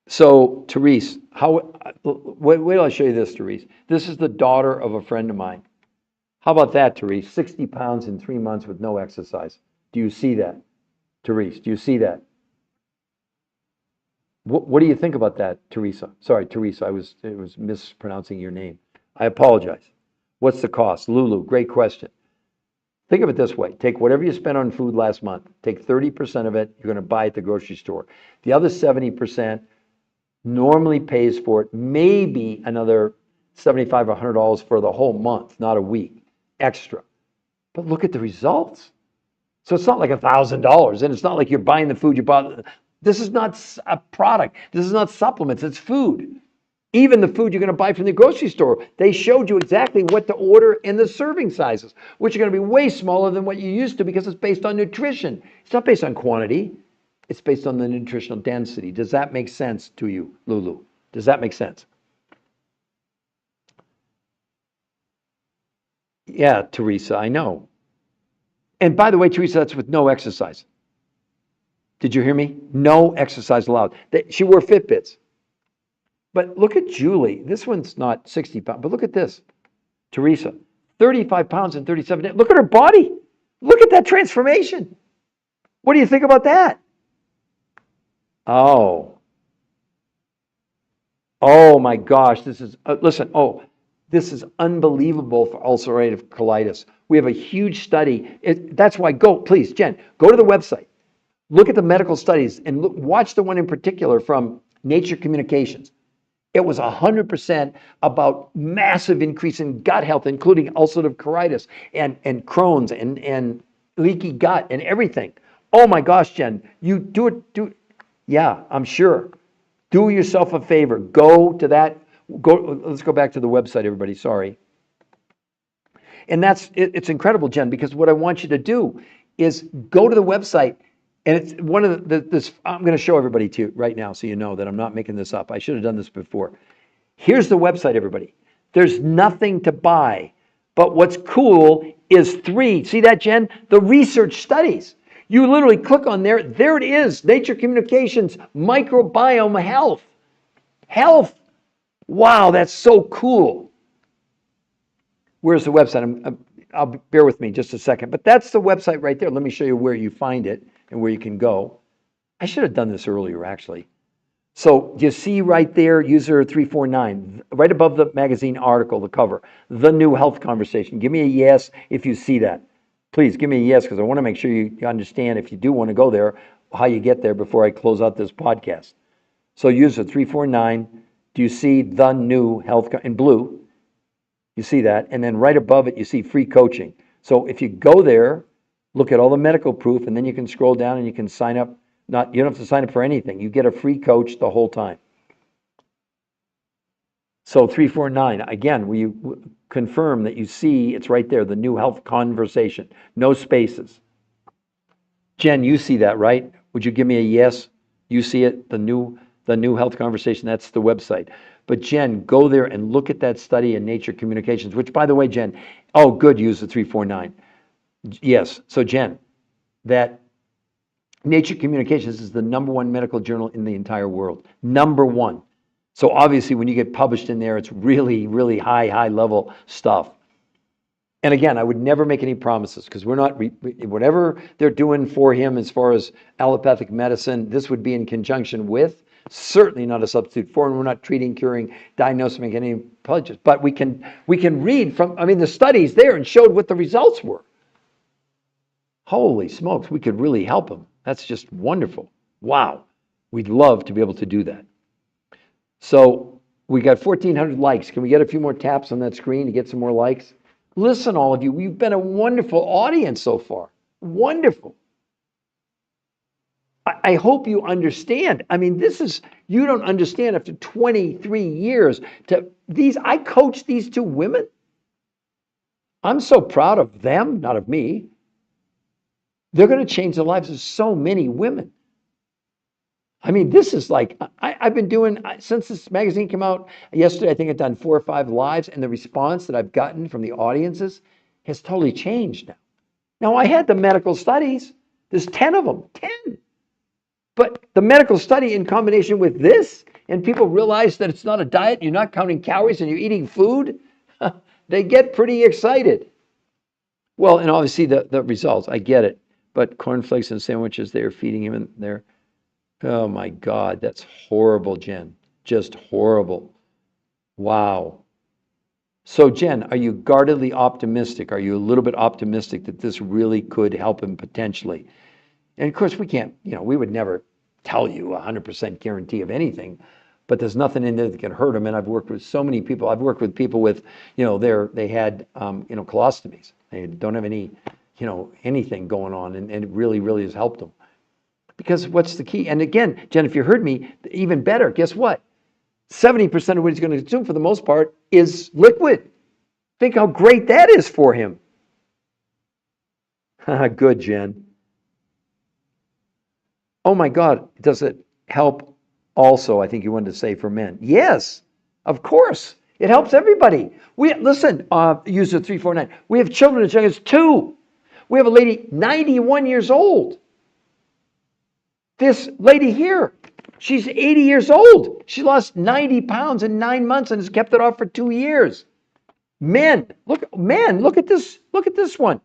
So, Therese, wait till I show you this, Therese. This is the daughter of a friend of mine. How about that, Therese? 60 pounds in 3 months with no exercise. Do you see that? Therese, do you see that? What do you think about that, Teresa? Sorry, Teresa, it was mispronouncing your name. I apologize. What's the cost? Lulu, great question. Think of it this way. Take whatever you spent on food last month. Take 30% of it, you're going to buy at the grocery store. The other 70% normally pays for it, maybe another $75 or $100 for the whole month, not a week, extra. But look at the results. So it's not like $1,000, and it's not like you're buying the food you bought. This is not a product. This is not supplements. It's food. Even the food you're going to buy from the grocery store, they showed you exactly what to order in the serving sizes, which are going to be way smaller than what you used to because it's based on nutrition. It's not based on quantity. It's based on the nutritional density. Does that make sense to you, Lulu? Does that make sense? Yeah, Teresa, I know. And by the way, Teresa, that's with no exercise. Did you hear me? No exercise allowed. She wore Fitbits. But look at Julie. This one's not 60 pounds, but look at this. Teresa, 35 pounds and 37 days. Look at her body. Look at that transformation. What do you think about that? Oh my gosh. This is, listen, this is unbelievable for ulcerative colitis. We have a huge study. That's why please, Jen, go to the website. Look at the medical studies and watch the one in particular from Nature Communications. It was 100% about massive increase in gut health, including ulcerative colitis and Crohn's and leaky gut and everything. Oh my gosh, Jen, you do it. Yeah, I'm sure. Do yourself a favor. Go to that. Let's go back to the website, everybody. Sorry. And it's incredible, Jen, because what I want you to do is go to the website. And it's one of this. I'm going to show everybody to you right now so you know that I'm not making this up. I should have done this before. Here's the website, everybody. There's nothing to buy. But what's cool is see that, Jen? The research studies. You literally click on there. There it is. Nature Communications, microbiome health. Health. Wow, that's so cool. Where's the website? Bear with me just a second. But that's the website right there. Let me show you where you find it and where you can go. I should have done this earlier, actually. So you see right there, user 349, right above the magazine article, the cover, the new health conversation. Give me a yes if you see that. Please give me a yes, because I want to make sure you understand, if you do want to go there, how you get there before I close out this podcast. So user 349, do you see the new health in blue? You see that, and then right above it, you see free coaching. So if you go there, look at all the medical proof, and then you can scroll down and you can sign up. You don't have to sign up for anything. You get a free coach the whole time. So 349, again, will you confirm that you see it's right there, the new health conversation, no spaces. Jen, you see that, right? Would you give me a yes? You see it, the new health conversation, that's the website. But Jen, go there and look at that study in Nature Communications, which by the way, Jen, oh good, use the 349. Yes, so Jen, that Nature Communications is the #1 medical journal in the entire world. #1. So obviously when you get published in there, it's really, really high level stuff. And again, I would never make any promises because we're not, whatever they're doing for him as far as allopathic medicine, this would be in conjunction with, certainly not a substitute for, and we're not treating, curing, diagnosing, making any pledges. But we can read from, I mean, the studies there and showed what the results were. Holy smokes, we could really help him. That's just wonderful. Wow. We'd love to be able to do that. So we got 1,400 likes. Can we get a few more taps on that screen to get some more likes? Listen, all of you, you've been a wonderful audience so far. Wonderful. I hope you understand. I mean, this is, you don't understand after 23 years to these, I coached these two women. I'm so proud of them, not of me. They're going to change the lives of so many women. I mean, this is like, I've been doing, since this magazine came out yesterday, I think I've done 4 or 5 lives, and the response that I've gotten from the audiences has totally changed now. Now, I had the medical studies. There's 10 of them, 10. But the medical study in combination with this, and people realize that it's not a diet, you're not counting calories, and you're eating food, they get pretty excited. Well, and obviously the results, I get it. But cornflakes and sandwiches, they're feeding him in there. Oh my God, that's horrible, Jen. Just horrible. Wow. So Jen, are you guardedly optimistic? Are you a little bit optimistic that this really could help him potentially? And of course we can't, we would never tell you 100% guarantee of anything, but there's nothing in there that can hurt him. And I've worked with so many people. I've worked with people with, they had, colostomies. They don't have any, anything going on, and it really, really has helped them. Because what's the key? And again, Jen, if you heard me, even better, guess what? 70% of what he's going to consume for the most part is liquid. Think how great that is for him. Good, Jen. Oh my God, does it help also, I think you wanted to say, for men? Yes, of course. It helps everybody. Listen, user 349, we have children as young as 2. We have a lady 91 years old. This lady here, she's 80 years old. She lost 90 pounds in 9 months and has kept it off for 2 years. Men, look at this. Look at this one.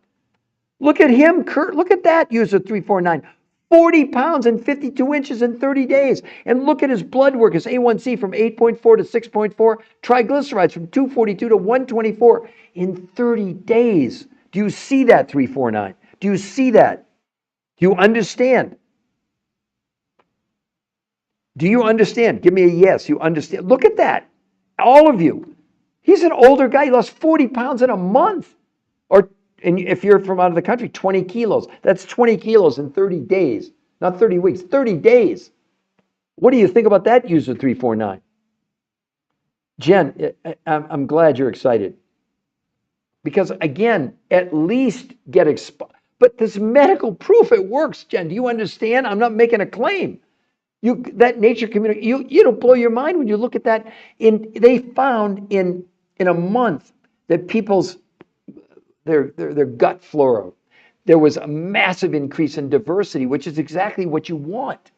Look at him, Kurt. Look at that, user 349. 40 pounds and 52 inches in 30 days. And look at his blood work, his A1C from 8.4 to 6.4, triglycerides from 242 to 124 in 30 days. Do you see that, 349? Do you see that? Do you understand? Do you understand? Give me a yes. You understand? Look at that. All of you. He's an older guy. He lost 40 pounds in a month. And if you're from out of the country, 20 kilos. That's 20 kilos in 30 days. Not 30 weeks, 30 days. What do you think about that, user 349? Jen, I'm glad you're excited. Because again, at least get exposed. But this medical proof, it works, Jen. Do you understand? I'm not making a claim. That nature community, it'll blow your mind when you look at that. They found in a month that people's their gut flora, there was a massive increase in diversity, which is exactly what you want.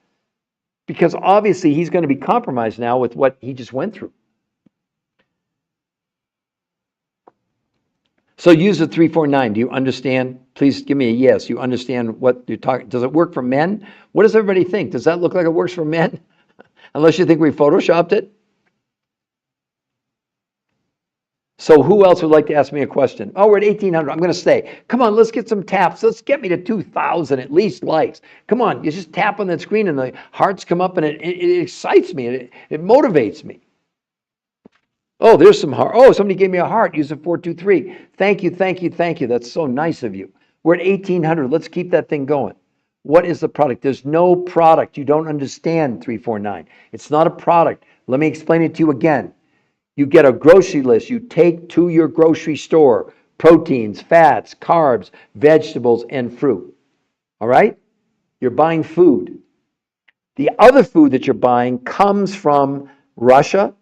Because obviously he's going to be compromised now with what he just went through. So user 349, do you understand? Please give me a yes. You understand what you're talking. Does it work for men? What does everybody think? Does that look like it works for men? Unless you think we photoshopped it. So who else would like to ask me a question? Oh, we're at 1,800. I'm going to stay. Come on, let's get some taps. Let's get me to 2,000 at least likes. Come on, you just tap on that screen and the hearts come up and it excites me. It motivates me. Oh, there's some heart. Oh, somebody gave me a heart. User 423. Thank you, thank you, thank you. That's so nice of you. We're at 1,800. Let's keep that thing going. What is the product? There's no product. You don't understand, 349. It's not a product. Let me explain it to you again. You get a grocery list. You take to your grocery store proteins, fats, carbs, vegetables, and fruit. All right? You're buying food. The other food that you're buying comes from Russia,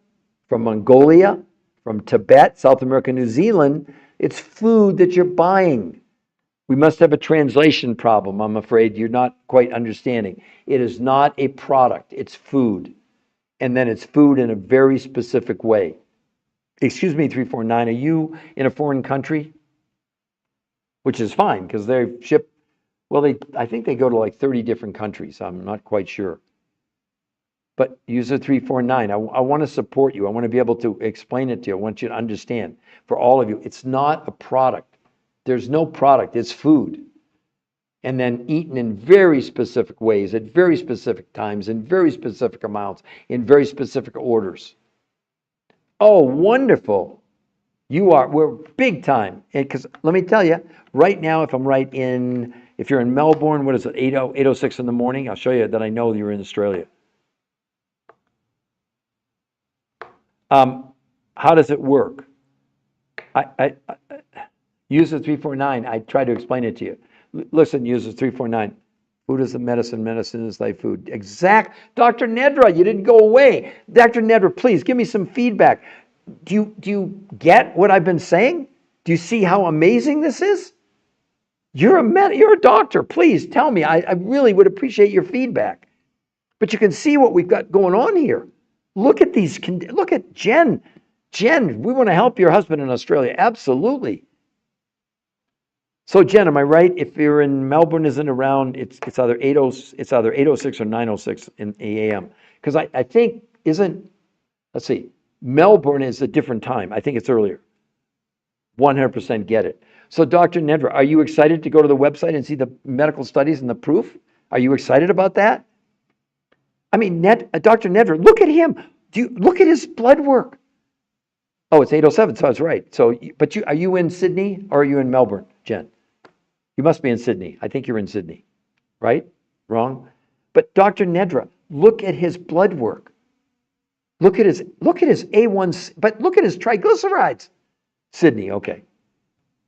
from Mongolia, from Tibet, South America, New Zealand. It's food that you're buying. We must have a translation problem. I'm afraid you're not quite understanding. It is not a product, it's food. And then it's food in a very specific way. Excuse me, 349. Are you in a foreign country? Which is fine because they ship, well, I think they go to like 30 different countries. I'm not quite sure. But user 349, I want to support you. I want to be able to explain it to you. I want you to understand. For all of you, it's not a product. There's no product, it's food. And then eaten in very specific ways, at very specific times, in very specific amounts, in very specific orders. Oh, wonderful. We're big time. Because let me tell you, right now, if you're in Melbourne, what is it, 8:06 in the morning? I'll show you that I know you're in Australia. How does it work? User 349, I tried to explain it to you. Listen, user 349, food is the medicine, medicine is thy food. Exact. Dr. Nedra, you didn't go away. Dr. Nedra, please give me some feedback. Do you get what I've been saying? Do you see how amazing this is? You're a doctor. Please tell me. I really would appreciate your feedback. But you can see what we've got going on here. Look at these. Look at Jen. Jen, we want to help your husband in Australia. Absolutely. So Jen, am I right? If you're in Melbourne, isn't around, it's either 8:06 or 9:06 in a.m. Because I think let's see, Melbourne is a different time. I think it's earlier. 100% get it. So Dr. Nedra, are you excited to go to the website and see the medical studies and the proof? Are you excited about that? I mean, Dr. Nedra, look at him. Look at his blood work? Oh, it's 8:07, so I was right. So, but are you in Sydney or are you in Melbourne, Jen? You must be in Sydney. I think you're in Sydney, right? Wrong? But Dr. Nedra, look at his blood work. Look at his A1C, but look at his triglycerides. Sydney, okay.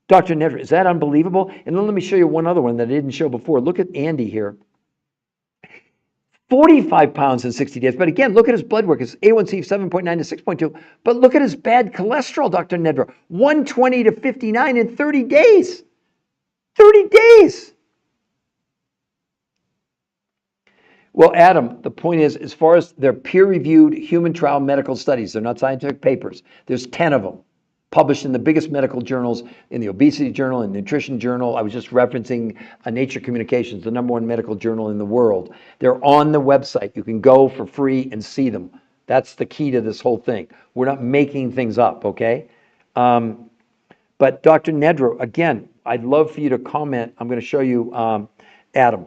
Dr. Nedra, is that unbelievable? And then let me show you one other one that I didn't show before. Look at Andy here. 45 pounds in 60 days. But again, look at his blood work. His A1C 7.9 to 6.2. But look at his bad cholesterol, Dr. Nedra. 120 to 59 in 30 days. 30 days. Well, Adam, the point is, as far as they're peer-reviewed human trial medical studies, they're not scientific papers. There's 10 of them published in the biggest medical journals, in the Obesity Journal and Nutrition Journal. I was just referencing Nature Communications, the #1 medical journal in the world. They're on the website. You can go for free and see them. That's the key to this whole thing. We're not making things up, okay? But Dr. Nedra, again, I'd love for you to comment. I'm going to show you, Adam.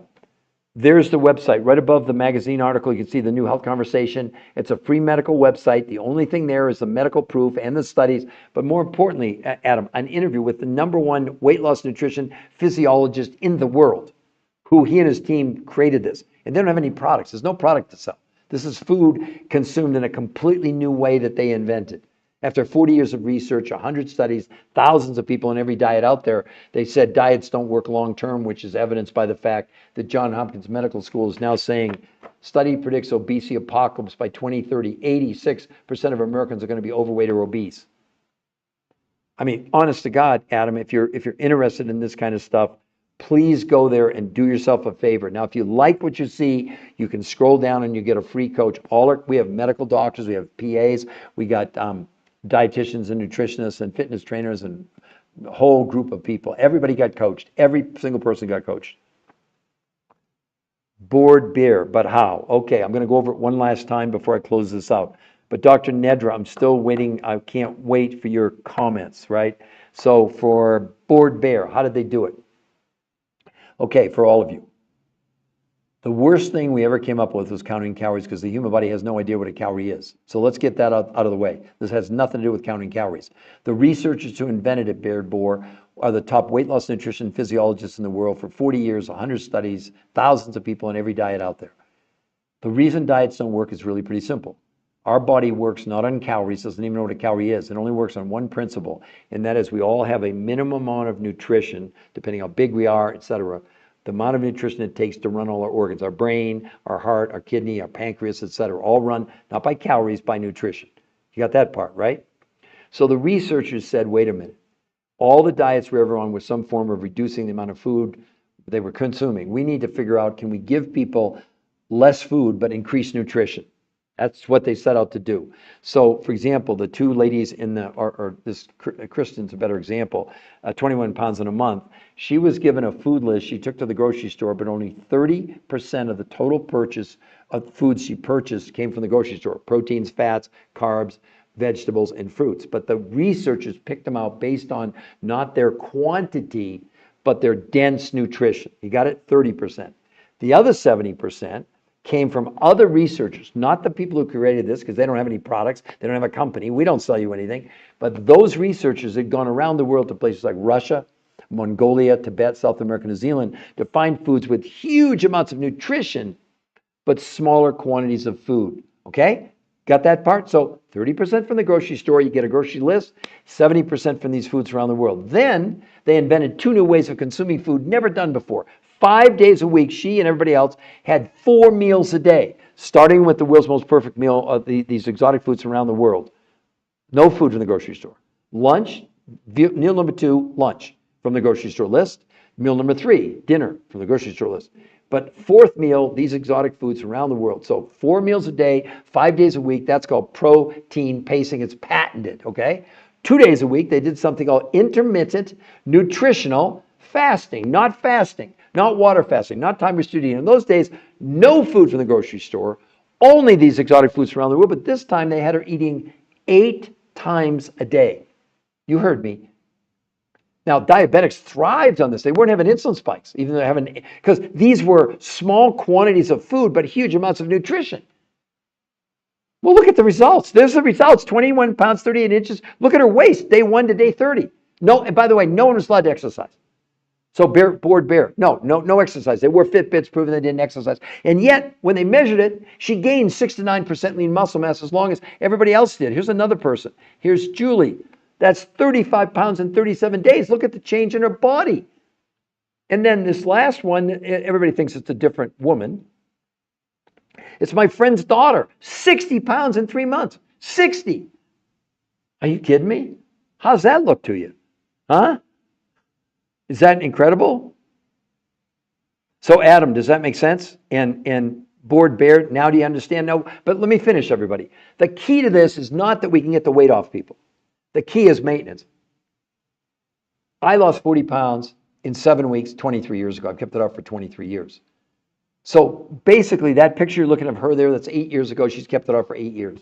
There's the website right above the magazine article. You can see the New Health Conversation. It's a free medical website. The only thing there is the medical proof and the studies. But more importantly, Adam, an interview with the #1 weight loss nutrition physiologist in the world, who he and his team created this. And they don't have any products. There's no product to sell. This is food consumed in a completely new way that they invented. After 40 years of research, 100 studies, thousands of people in every diet out there, they said diets don't work long term, which is evidenced by the fact that Johns Hopkins Medical School is now saying study predicts obesity apocalypse by 2030. 86% of Americans are going to be overweight or obese. I mean, honest to God, Adam, if you're interested in this kind of stuff, please go there and do yourself a favor. Now, if you like what you see, you can scroll down and you get a free coach. We have medical doctors, we have PAs, we got dietitians and nutritionists and fitness trainers and a whole group of people. Everybody got coached. Every single person got coached. Board beer, but how? Okay, I'm going to go over it one last time before I close this out. But Dr. Nedra, I'm still waiting. I can't wait for your comments, right? So for board bear, how did they do it? Okay, for all of you. The worst thing we ever came up with was counting calories because the human body has no idea what a calorie is. So let's get that out of the way. This has nothing to do with counting calories. The researchers who invented it, Baird Bohr, are the top weight loss nutrition physiologists in the world for 40 years, 100 studies, thousands of people on every diet out there. The reason diets don't work is really pretty simple. Our body works not on calories, doesn't even know what a calorie is. It only works on one principle, and that is we all have a minimum amount of nutrition, depending how big we are, etc., the amount of nutrition it takes to run all our organs, our brain, our heart, our kidney, our pancreas, etc., all run not by calories, by nutrition. You got that part, right? So the researchers said, wait a minute, all the diets we ever on was some form of reducing the amount of food they were consuming. We need to figure out, can we give people less food but increase nutrition? That's what they set out to do. So, for example, the two ladies in the, or this Kristen's a better example, 21 pounds in a month. She was given a food list she took to the grocery store, but only 30% of the total purchase of foods she purchased came from the grocery store: proteins, fats, carbs, vegetables, and fruits. But the researchers picked them out based on not their quantity, but their dense nutrition. You got it? 30%. The other 70% came from other researchers, not the people who created this, because they don't have any products, they don't have a company, we don't sell you anything, but those researchers had gone around the world to places like Russia, Mongolia, Tibet, South America, New Zealand, to find foods with huge amounts of nutrition, but smaller quantities of food. Okay? Got that part? So 30% from the grocery store, you get a grocery list, 70% from these foods around the world. Then they invented two new ways of consuming food never done before. 5 days a week, she and everybody else had 4 meals a day, starting with the world's most perfect meal of these exotic foods around the world. No food from the grocery store. Lunch, meal number 2, lunch from the grocery store list. Meal number 3, dinner from the grocery store list. But fourth meal, these exotic foods around the world. So 4 meals a day, 5 days a week. That's called protein pacing. It's patented, okay? 2 days a week, they did something called intermittent nutritional fasting. Not fasting, not water fasting, not time restricted. In those days, no food from the grocery store, only these exotic foods from around the world. But this time they had her eating 8 times a day. You heard me. Now, diabetics thrived on this. They weren't having insulin spikes, even though they're having, because these were small quantities of food, but huge amounts of nutrition. Well, look at the results. There's the results: 21 pounds, 38 inches. Look at her waist, day 1 to day 30. No, and by the way, no one was allowed to exercise. So bored bear. No exercise. They wore Fitbits proving they didn't exercise. And yet, when they measured it, she gained 6 to 9% lean muscle mass as long as everybody else did. Here's another person. Here's Julie. That's 35 pounds in 37 days. Look at the change in her body. And then this last one, everybody thinks it's a different woman. It's my friend's daughter, 60 pounds in 3 months. 60. Are you kidding me? How's that look to you? Huh? Is that incredible? So Adam, does that make sense? And bored bear, now do you understand? No, but let me finish, everybody. The key to this is not that we can get the weight off people. The key is maintenance. I lost 40 pounds in 7 weeks 23 years ago. I've kept it up for 23 years. So basically, that picture you're looking at of her there, that's 8 years ago. She's kept it up for 8 years.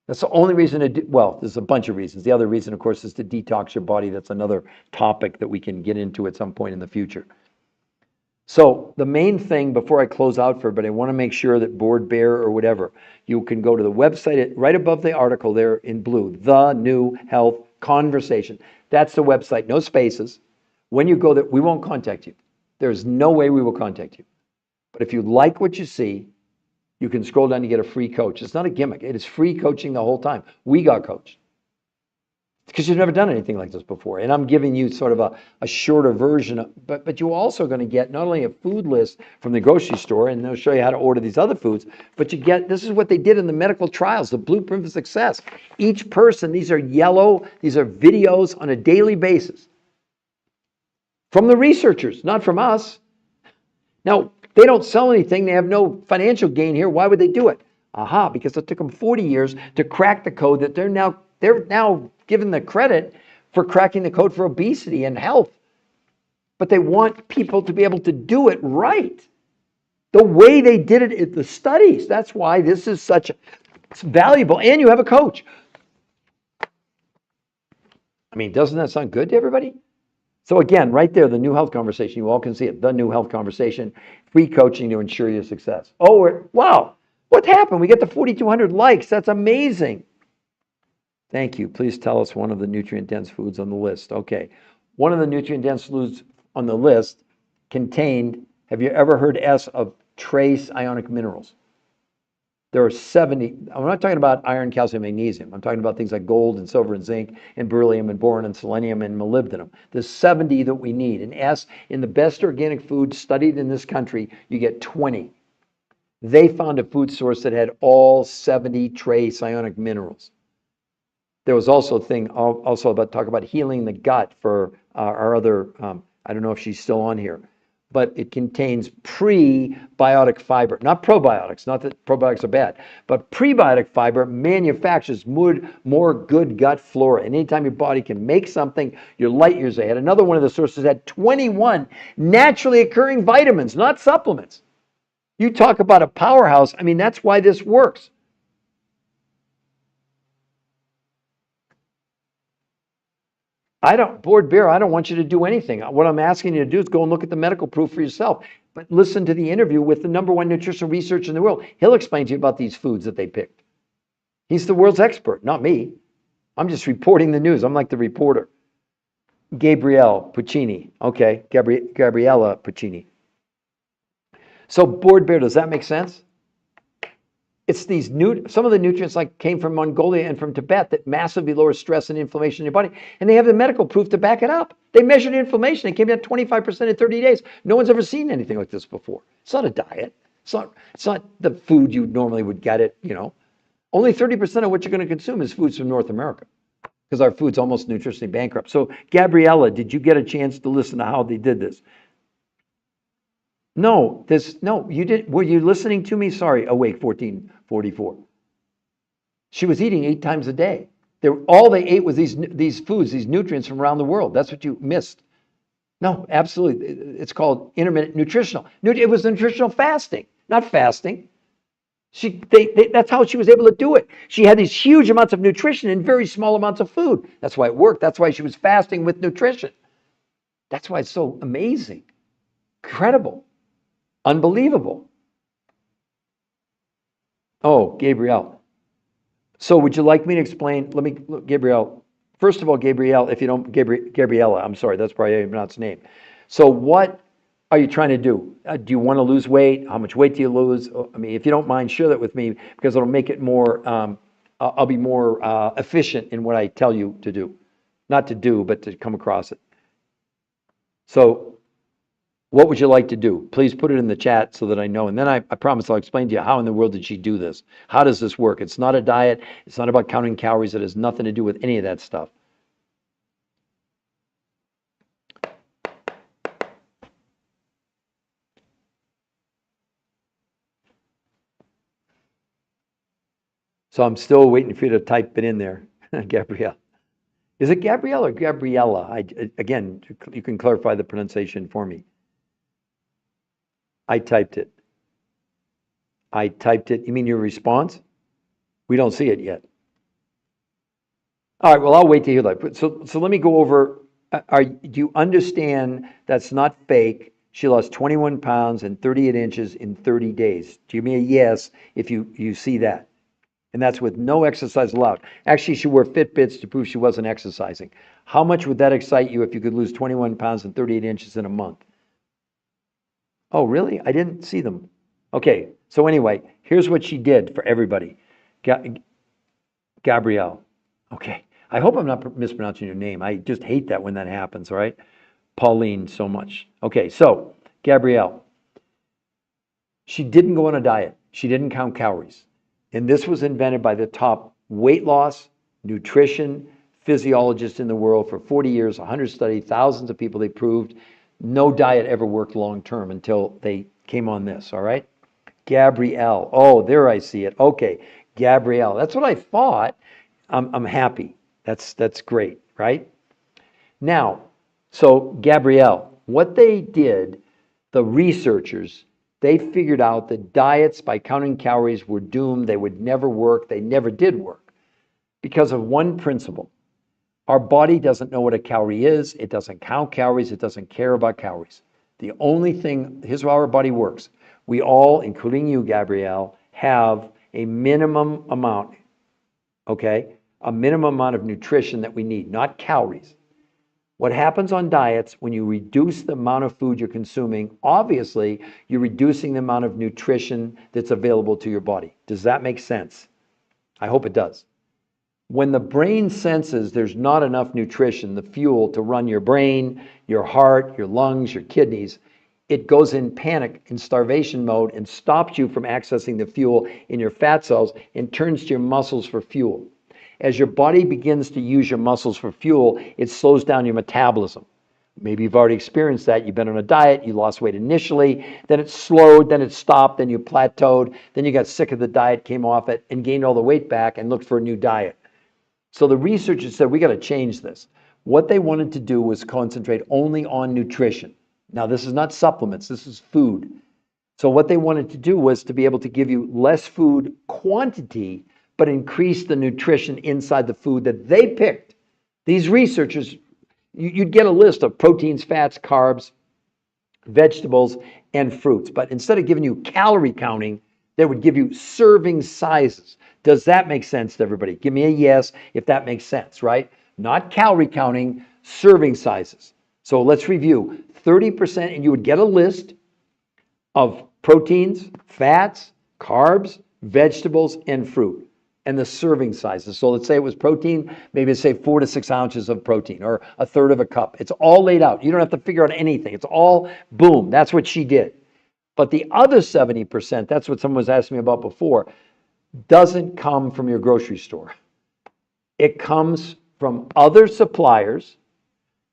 That's the only reason to do, well, there's a bunch of reasons. The other reason, of course, is to detox your body. That's another topic that we can get into at some point in the future. So the main thing before I close out for everybody, I want to make sure that bored bear or whatever, you can go to the website right above the article there in blue, The New Health Conversation. That's the website, no spaces. When you go there, we won't contact you. There's no way we will contact you. But if you like what you see, you can scroll down to get a free coach. It's not a gimmick. It is free coaching the whole time. We got coached because you've never done anything like this before. And I'm giving you sort of a shorter version. But you're also going to get not only a food list from the grocery store, and they'll show you how to order these other foods, but you get, this is what they did in the medical trials, the blueprint for success. Each person, these are yellow, these are videos on a daily basis from the researchers, not from us. Now, they don't sell anything. They have no financial gain here. Why would they do it? Aha, because it took them 40 years to crack the code that they're now given the credit for cracking the code for obesity and health. But they want people to be able to do it right. The way they did it in the studies. That's why this is such it's valuable. And you have a coach. I mean, doesn't that sound good to everybody? So again, right there, the New Health Conversation, you all can see it, The New Health Conversation, free coaching to ensure your success. Oh, wow, what happened? We get the 4,200 likes. That's amazing. Thank you. Please tell us one of the nutrient-dense foods on the list. Okay, one of the nutrient-dense foods on the list contained, have you ever heard of trace ionic minerals? There are 70. I'm not talking about iron, calcium, magnesium. I'm talking about things like gold and silver and zinc and beryllium and boron and selenium and molybdenum. There's 70 that we need. And in the best organic food studied in this country, you get 20. They found a food source that had all 70 trace ionic minerals. There was also a thing also about talk about healing the gut for our other, I don't know if she's still on here, but it contains prebiotic fiber, not probiotics, not that probiotics are bad, but prebiotic fiber manufactures more good gut flora. And anytime your body can make something, you're light years ahead. Another one of the sources had 21 naturally occurring vitamins, not supplements. You talk about a powerhouse. I mean, that's why this works. Board Bear, I don't want you to do anything. What I'm asking you to do is go and look at the medical proof for yourself. But listen to the interview with the #1 nutritional researcher in the world. He'll explain to you about these foods that they picked. He's the world's expert, not me. I'm just reporting the news. I'm like the reporter. Gabrielle Puccini. Okay, Gabriella Puccini. So, Board Bear, does that make sense? It's these some of the nutrients like came from Mongolia and from Tibet that massively lower stress and inflammation in your body. And they have the medical proof to back it up. They measured inflammation. It came down 25% in 30 days. No one's ever seen anything like this before. It's not a diet. It's not the food you normally would get it, Only 30% of what you're going to consume is foods from North America because our food's almost nutritionally bankrupt. So, Gabriella, did you get a chance to listen to how they did this? No, you did. Were you listening to me? Sorry, Awake 1444. She was eating 8 times a day. All they ate was these foods, these nutrients from around the world. That's what you missed. No, absolutely. It's called intermittent nutritional. It was nutritional fasting, not fasting. That's how she was able to do it. She had these huge amounts of nutrition in very small amounts of food. That's why it worked. That's why she was fasting with nutrition. That's why it's so amazing, incredible. Unbelievable. Oh, Gabrielle. So would you like me to explain? Gabrielle. First of all, Gabrielle, if you don't, Gabriella, I'm sorry, that's probably how you pronounce the name. So what are you trying to do? Do you want to lose weight? How much weight do you lose? I mean, if you don't mind, share that with me because it'll make it more, I'll be more efficient in what I tell you to do. Not to do, but to come across it. So what would you like to do? Please put it in the chat so that I know. And then I promise I'll explain to you how in the world did she do this? How does this work? It's not a diet. It's not about counting calories. It has nothing to do with any of that stuff. So I'm still waiting for you to type it in there, Gabrielle. Is it Gabrielle or Gabriella? Again, you can clarify the pronunciation for me. I typed it. You mean your response? We don't see it yet. All right, well, I'll wait to hear that. So let me go over, do you understand that's not fake? She lost 21 pounds and 38 inches in 30 days. Give me a yes if you see that. And that's with no exercise allowed. Actually, she wore Fitbits to prove she wasn't exercising. How much would that excite you if you could lose 21 pounds and 38 inches in a month? Oh, really? I didn't see them. Okay, so anyway, here's what she did for everybody. Gabrielle. Okay, I hope I'm not mispronouncing your name. I just hate that when that happens, all right? Pauline, so much. Okay, so Gabrielle. She didn't go on a diet. She didn't count calories. And this was invented by the top weight loss, nutrition, physiologist in the world for 40 years, 100 studies, thousands of people. They proved no diet ever worked long term until they came on this, all right? Gabrielle. Oh, there I see it. Okay, Gabrielle. That's what I thought. I'm happy. That's great, right? Now, so Gabrielle, what they did, the researchers, they figured out that diets by counting calories were doomed. They would never work. They never did work because of one principle. Our body doesn't know what a calorie is. It doesn't count calories. It doesn't care about calories. The only thing, here's how our body works. We all, including you, Gabrielle, have a minimum amount, okay? A minimum amount of nutrition that we need, not calories. What happens on diets when you reduce the amount of food you're consuming, obviously, you're reducing the amount of nutrition that's available to your body. Does that make sense? I hope it does. When the brain senses there's not enough nutrition, the fuel to run your brain, your heart, your lungs, your kidneys, it goes in panic, in starvation mode, and stops you from accessing the fuel in your fat cells and turns to your muscles for fuel. As your body begins to use your muscles for fuel, it slows down your metabolism. Maybe you've already experienced that. You've been on a diet, you lost weight initially, then it slowed, then it stopped, then you plateaued, then you got sick of the diet, came off it, and gained all the weight back and looked for a new diet. So the researchers said, we got to change this. What they wanted to do was concentrate only on nutrition. Now, this is not supplements, this is food. So what they wanted to do was to be able to give you less food quantity, but increase the nutrition inside the food that they picked. These researchers, you'd get a list of proteins, fats, carbs, vegetables, and fruits. But instead of giving you calorie counting, they would give you serving sizes. Does that make sense to everybody? Give me a yes if that makes sense, right? Not calorie counting, serving sizes. So let's review. 30%, and you would get a list of proteins, fats, carbs, vegetables, and fruit, and the serving sizes. So let's say it was protein, maybe say 4 to 6 ounces of protein or a third of a cup. It's all laid out. You don't have to figure out anything. It's all boom. That's what she did. But the other 70%, that's what someone was asking me about before, doesn't come from your grocery store. It comes from other suppliers,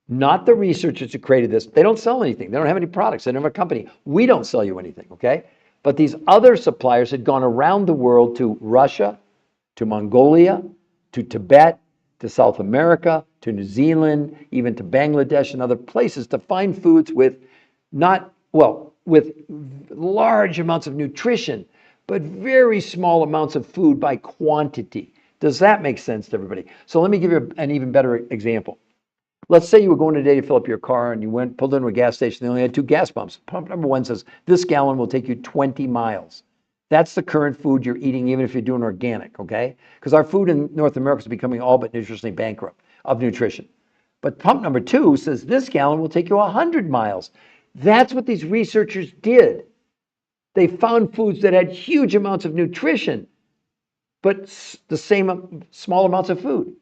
not the researchers who created this. They don't sell anything. They don't have any products. They don't have a company. We don't sell you anything, okay? But these other suppliers had gone around the world to Russia, to Mongolia, to Tibet, to South America, to New Zealand, even to Bangladesh and other places to find foods with with large amounts of nutrition, but very small amounts of food by quantity. Does that make sense to everybody? So let me give you an even better example. Let's say you were going today to fill up your car and you pulled into a gas station. They only had 2 gas pumps. Pump number 1 says, this gallon will take you 20 miles. That's the current food you're eating, even if you're doing organic, okay? Because our food in North America is becoming all but nutritionally bankrupt of nutrition. But pump number 2 says, this gallon will take you 100 miles. That's what these researchers did. They found foods that had huge amounts of nutrition, but the same small amounts of food.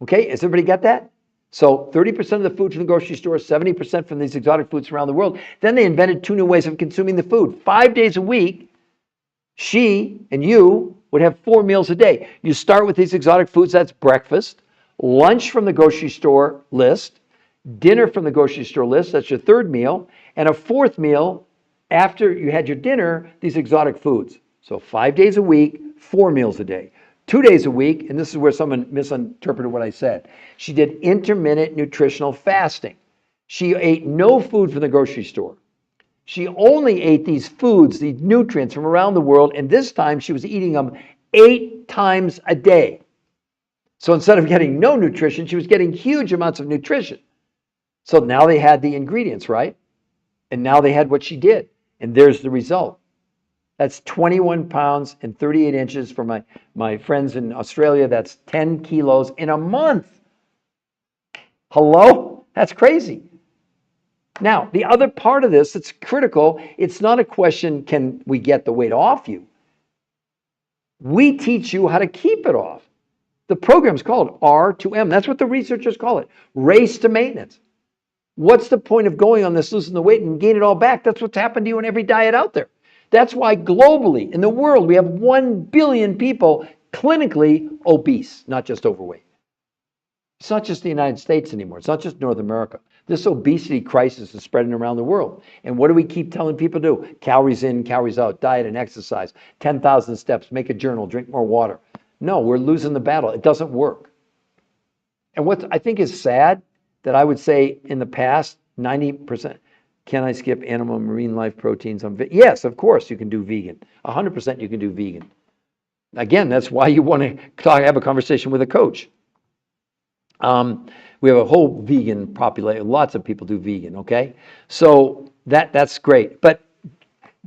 Okay, has everybody got that? So 30% of the food from the grocery store, 70% from these exotic foods around the world. Then they invented 2 new ways of consuming the food. 5 days a week, she and you would have 4 meals a day. You start with these exotic foods, that's breakfast, lunch from the grocery store list, dinner from the grocery store list, that's your 3rd meal, and a 4th meal after you had your dinner, these exotic foods. So 5 days a week, 4 meals a day. 2 days a week, and this is where someone misinterpreted what I said. She did intermittent nutritional fasting. She ate no food from the grocery store. She only ate these foods, these nutrients from around the world, and this time she was eating them 8 times a day. So instead of getting no nutrition, she was getting huge amounts of nutrition. So now they had the ingredients, right? And now they had what she did. And there's the result. That's 21 pounds and 38 inches for my friends in Australia. That's 10 kilos in a month. Hello? That's crazy. Now, the other part of this that's critical, it's not a question, can we get the weight off you? We teach you how to keep it off. The program's called R2M. That's what the researchers call it. Race to maintenance. What's the point of going on this, losing the weight and gain it all back? That's what's happened to you in every diet out there. That's why globally, in the world, we have 1 billion people clinically obese, not just overweight. It's not just the United States anymore. It's not just North America. This obesity crisis is spreading around the world. And what do we keep telling people to do? Calories in, calories out, diet and exercise, 10,000 steps, make a journal, drink more water. No, we're losing the battle. It doesn't work. And what I think is sad, that I would say in the past, 90%, can I skip animal marine life proteins? Yes, of course you can do vegan. 100% you can do vegan. Again, that's why you want to have a conversation with a coach. We have a whole vegan population. Lots of people do vegan, okay? So that's great. But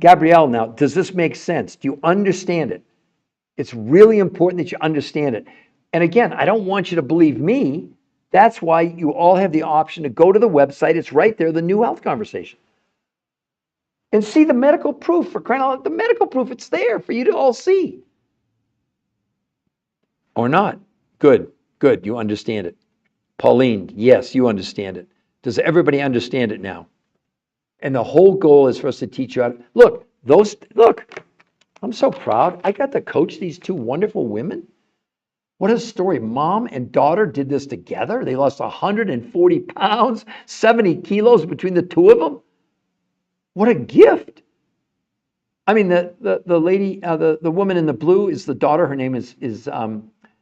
Gabrielle, now, does this make sense? Do you understand it? It's really important that you understand it. And again, I don't want you to believe me That's why you all have the option to go to the website. It's right there, the New Health Conversation. And see the medical proof, for crying out loud. The medical proof, it's there for you to all see. Or not. Good, good. You understand it. Pauline, yes, you understand it. Does everybody understand it now? And the whole goal is for us to teach you how to look, I'm so proud. I got to coach these two wonderful women. What a story. Mom and daughter did this together. They lost 140 pounds, 70 kilos between the two of them. What a gift. I mean, the lady, the woman in the blue is the daughter. Her name is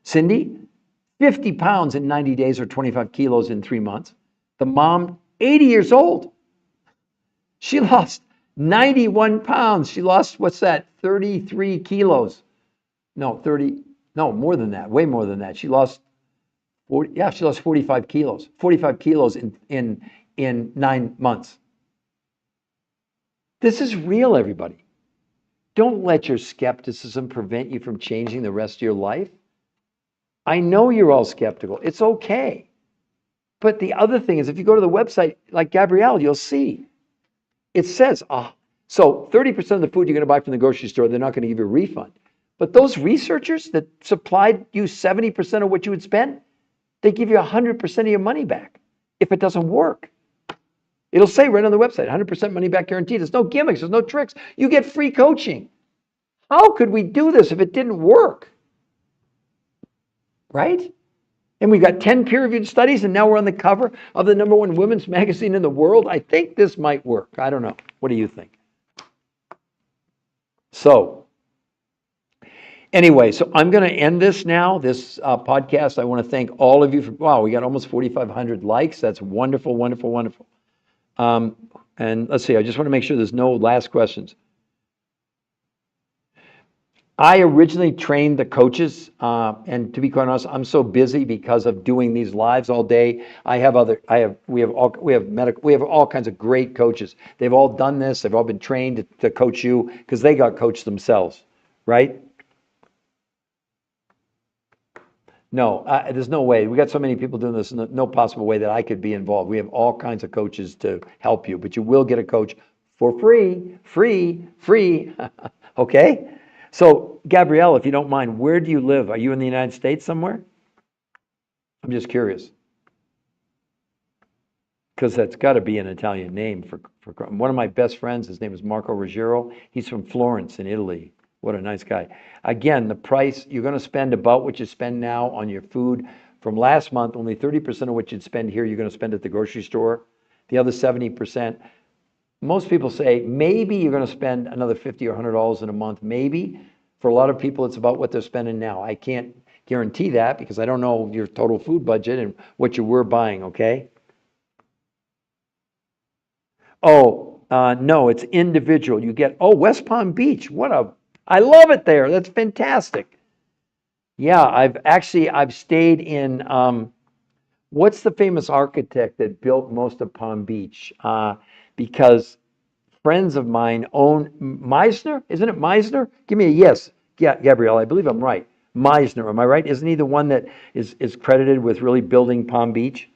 Cindy. 50 pounds in 90 days or 25 kilos in 3 months. The mom, 80 years old. She lost 91 pounds. She lost, what's that, 33 kilos. No, 30, no, more than that, way more than that. She lost 40, yeah, she lost 45 kilos. 45 kilos in 9 months. This is real, everybody. Don't let your skepticism prevent you from changing the rest of your life. I know you're all skeptical. It's okay. But the other thing is, if you go to the website, like Gabrielle, you'll see. It says, so 30% of the food you're going to buy from the grocery store, they're not going to give you a refund. But those researchers that supplied you 70% of what you would spend, they give you 100% of your money back if it doesn't work. It'll say right on the website, 100% money back guaranteed. There's no gimmicks. There's no tricks. You get free coaching. How could we do this if it didn't work? Right? And we've got 10 peer-reviewed studies, and now we're on the cover of the #1 women's magazine in the world. I think this might work. I don't know. What do you think? So, anyway, so I'm going to end this now, this podcast. I want to thank all of you for, wow, we got almost 4,500 likes. That's wonderful, wonderful, wonderful. And let's see, I just want to make sure there's no last questions. I originally trained the coaches, and to be quite honest, I'm so busy because of doing these lives all day. We have all kinds of great coaches. They've all done this. They've all been trained to coach you because they got coached themselves, right? No, there's no way. We got so many people doing this, no possible way that I could be involved. We have all kinds of coaches to help you, but you will get a coach for free, okay? So, Gabrielle, if you don't mind, where do you live? Are you in the United States somewhere? I'm just curious. Because that's got to be an Italian name for one of my best friends. His name is Marco Ruggiero. He's from Florence in Italy. What a nice guy. Again, the price, you're going to spend about what you spend now on your food. From last month, only 30% of what you'd spend here, you're going to spend at the grocery store. The other 70%, most people say maybe you're going to spend another $50 or $100 in a month, maybe. For a lot of people, it's about what they're spending now. I can't guarantee that because I don't know your total food budget and what you were buying, okay? Oh, no, it's individual. You get, West Palm Beach. I love it there. That's fantastic. Yeah, I've stayed in, what's the famous architect that built most of Palm Beach? Because friends of mine own Meisner. Isn't it Meisner? Give me a yes. Yeah, Gabrielle, I believe I'm right. Meisner, am I right? Isn't he the one that is credited with really building Palm Beach?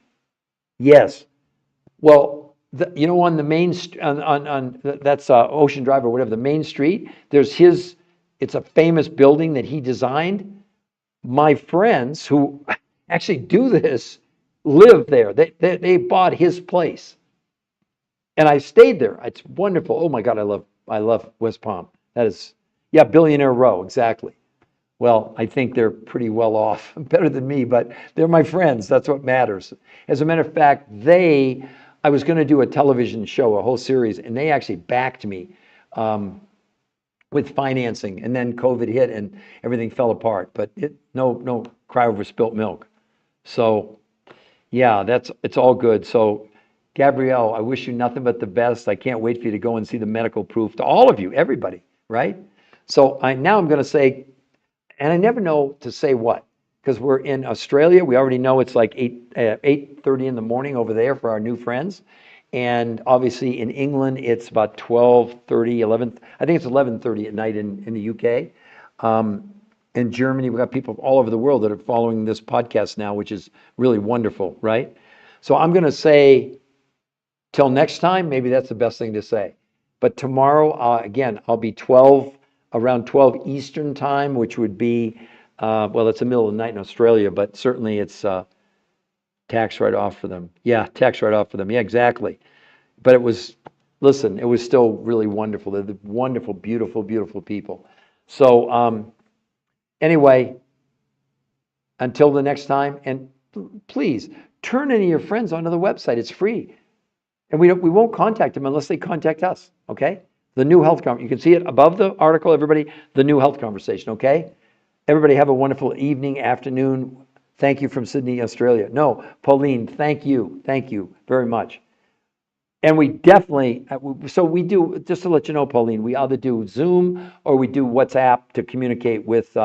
Yes. Well, on the main that's Ocean Drive or whatever, the main street. It's a famous building that he designed. My friends who actually do this live there. They bought his place. And I stayed there. It's wonderful. Oh my God, I love West Palm. That is, yeah, Billionaire Row, exactly. Well, I think they're pretty well off, better than me, but they're my friends. That's what matters. As a matter of fact, I was going to do a television show, a whole series, and they actually backed me with financing. And then COVID hit and everything fell apart. But no cry over spilt milk. So, yeah, it's all good. So, Gabrielle, I wish you nothing but the best. I can't wait for you to go and see the medical proof to all of you, everybody, right? So now I'm going to say, and I never know to say what, because we're in Australia. We already know it's like 8:30 in the morning over there for our new friends. And obviously in England, it's about 12:30, 11. I think it's 11:30 at night in the UK. in Germany. We've got people all over the world that are following this podcast now, which is really wonderful, right? So I'm going to say till next time, maybe that's the best thing to say. But tomorrow, again, I'll be around 12 Eastern time, which would be, well, it's the middle of the night in Australia, but certainly it's tax write-off for them. Yeah, tax write-off for them. Yeah, exactly. But it was, listen, it was still really wonderful. They're the wonderful, beautiful, beautiful people. So anyway, until the next time, and please turn any of your friends onto the website. It's free. And we won't contact them unless they contact us, okay? The New Health Conversation. You can see it above the article, everybody, the New Health Conversation, okay? Everybody have a wonderful evening, afternoon. Thank you from Sydney, Australia. No, Pauline, thank you. Thank you very much. And we definitely, so we do, just to let you know, Pauline, we either do Zoom or we do WhatsApp to communicate with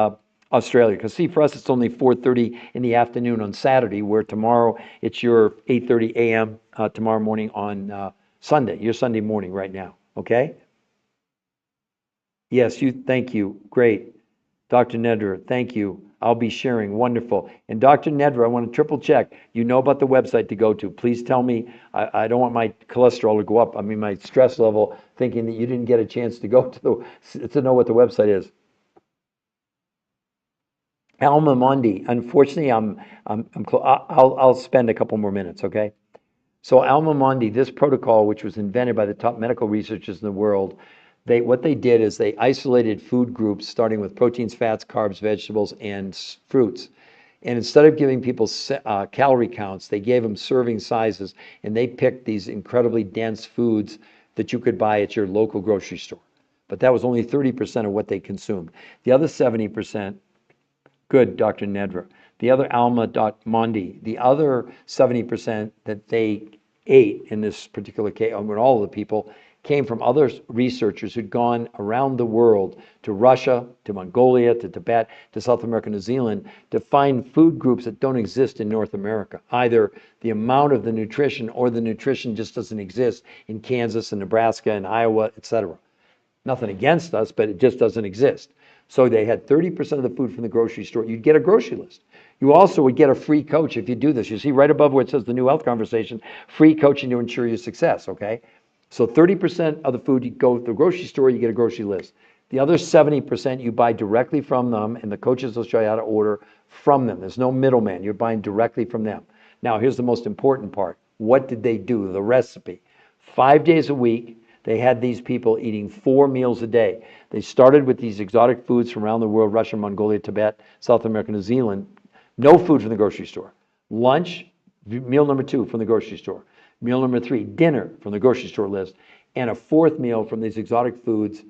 Australia. Because see, for us, it's only 4:30 in the afternoon on Saturday, where tomorrow it's your 8:30 a.m. Tomorrow morning on Sunday, your Sunday morning right now, okay? Yes, thank you. Great. Dr. Nedra, thank you. I'll be sharing. Wonderful. And Dr. Nedra, I want to triple check. You know about the website to go to. Please tell me. I don't want my cholesterol to go up. I mean, my stress level, thinking that you didn't get a chance to go to know what the website is. Alma Mundi. Unfortunately, I'll spend a couple more minutes, okay? So Alma Mundi, this protocol, which was invented by the top medical researchers in the world, what they did is they isolated food groups, starting with proteins, fats, carbs, vegetables, and fruits. And instead of giving people calorie counts, they gave them serving sizes, and they picked these incredibly dense foods that you could buy at your local grocery store. But that was only 30% of what they consumed. The other 70%, good, Dr. Nedra. The other Alma.Mondi, the other 70% that they ate in this particular case, with all of the people, came from other researchers who'd gone around the world to Russia, to Mongolia, to Tibet, to South America, New Zealand, to find food groups that don't exist in North America. Either the amount of the nutrition or the nutrition just doesn't exist in Kansas and Nebraska and Iowa, etc. Nothing against us, but it just doesn't exist. So they had 30% of the food from the grocery store. You'd get a grocery list. You also would get a free coach if you do this. You see right above where it says the New Health Conversation, free coaching to ensure your success, okay? So 30% of the food, you go to the grocery store, you get a grocery list. The other 70% you buy directly from them, and the coaches will show you how to order from them. There's no middleman. You're buying directly from them. Now, here's the most important part. What did they do? The recipe. 5 days a week, they had these people eating 4 meals a day. They started with these exotic foods from around the world, Russia, Mongolia, Tibet, South America, New Zealand. No food from the grocery store. Lunch, meal number 2 from the grocery store. Meal number 3, dinner from the grocery store list. And a 4th meal from these exotic foods.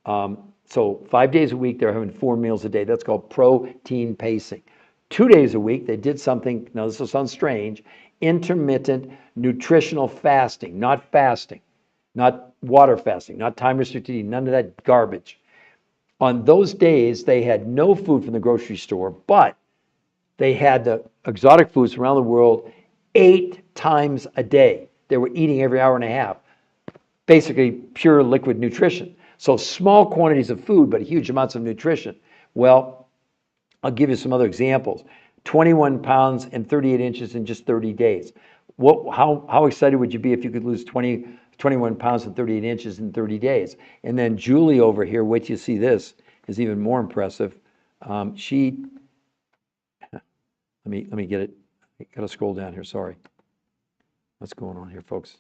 So 5 days a week, they're having 4 meals a day. That's called protein pacing. 2 days a week, they did something, now this will sound strange, intermittent nutritional fasting, not fasting. Not water fasting, not time restricted eating, none of that garbage. On those days, they had no food from the grocery store, but they had the exotic foods from around the world 8 times a day. They were eating every hour and a half, basically pure liquid nutrition. So small quantities of food, but huge amounts of nutrition. Well, I'll give you some other examples. 21 pounds and 38 inches in just 30 days. How excited would you be if you could lose 21 pounds and 38 inches in 30 days? And then Julie over here, wait till you see this, is even more impressive. Let me get it. I gotta scroll down here, sorry. What's going on here, folks?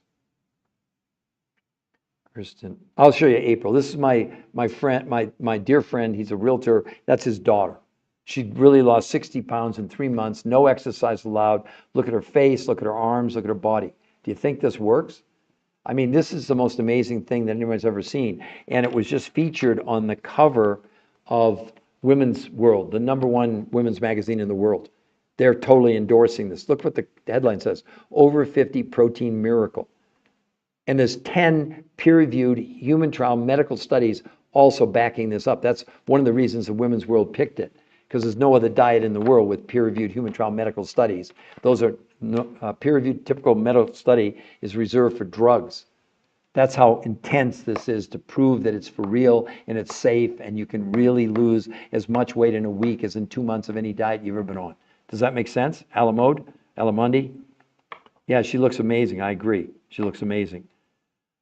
Kristen, I'll show you April. This is my friend, my dear friend, he's a realtor. That's his daughter. She really lost 60 pounds in 3 months, no exercise allowed. Look at her face, look at her arms, look at her body. Do you think this works? I mean, this is the most amazing thing that anyone's ever seen. And it was just featured on the cover of Women's World, the #1 women's magazine in the world. They're totally endorsing this. Look what the headline says, over 50 protein miracle. And there's 10 peer-reviewed human trial medical studies also backing this up. That's one of the reasons the Women's World picked it, because there's no other diet in the world with peer-reviewed human trial medical studies. Those are peer-reviewed typical medical study is reserved for drugs. That's how intense this is to prove that it's for real and it's safe and you can really lose as much weight in a week as in 2 months of any diet you've ever been on. Does that make sense? Alamundi? Yeah, she looks amazing. I agree. She looks amazing.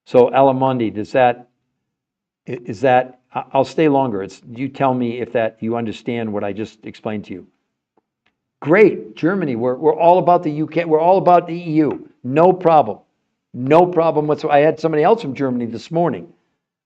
So Alamundi, is that, I'll stay longer. You tell me if that you understand what I just explained to you. Great. Germany, we're all about the UK. We're all about the EU. No problem. No problem whatsoever. I had somebody else from Germany this morning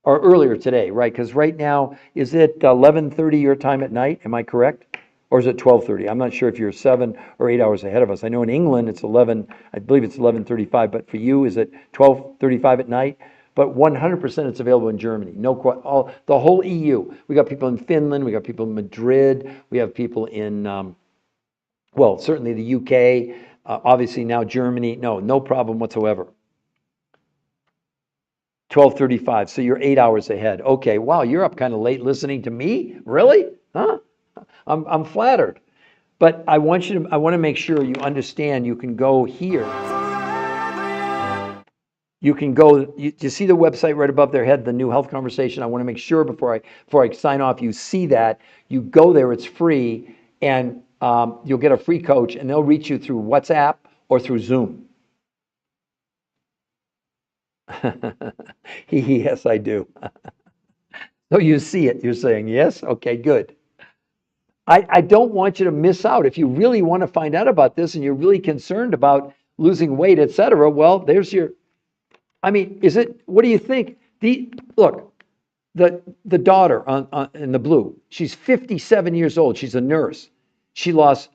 or earlier today, right? Because right now, is it 11:30 your time at night? Am I correct? Or is it 12:30? I'm not sure if you're 7 or 8 hours ahead of us. I know in England it's 11, I believe it's 11:35, but for you, is it 12:35 at night? But 100% it's available in Germany. The whole EU. We got people in Finland, we got people in Madrid, we have people in well, certainly the UK, obviously now Germany. No problem whatsoever. 12:35. So you're 8 hours ahead. Okay. Wow, you're up kind of late listening to me? Really? Huh? I'm flattered. But I want to make sure you understand you can go here. You can go, you see the website right above their head, the New Health Conversation. I want to make sure before I sign off, you see that. You go there, it's free, and you'll get a free coach, and they'll reach you through WhatsApp or through Zoom. Yes, I do. So you see it, you're saying, yes? Okay, good. I don't want you to miss out. If you really want to find out about this and you're really concerned about losing weight, etc., well, there's your, I mean, what do you think? Look, the daughter in the blue, she's 57 years old. She's a nurse. She lost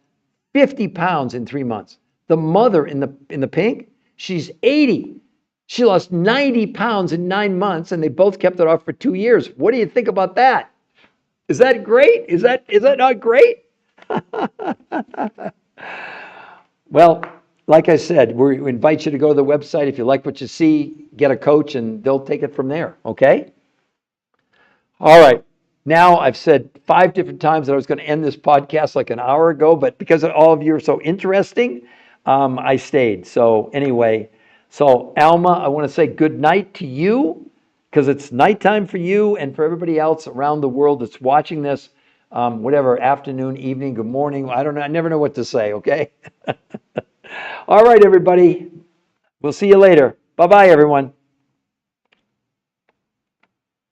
50 pounds in 3 months. The mother in the pink, she's 80. She lost 90 pounds in 9 months, and they both kept it off for 2 years. What do you think about that? Is that great? Is that not great? Well, like I said, we invite you to go to the website. If you like what you see, get a coach, and they'll take it from there. Okay? All right. Now, I've said 5 different times that I was going to end this podcast like an hour ago, but because all of you are so interesting, I stayed. So anyway, Alma, I want to say good night to you because it's nighttime for you and for everybody else around the world that's watching this, whatever, afternoon, evening, good morning. I don't know. I never know what to say, okay? All right, everybody. We'll see you later. Bye-bye, everyone.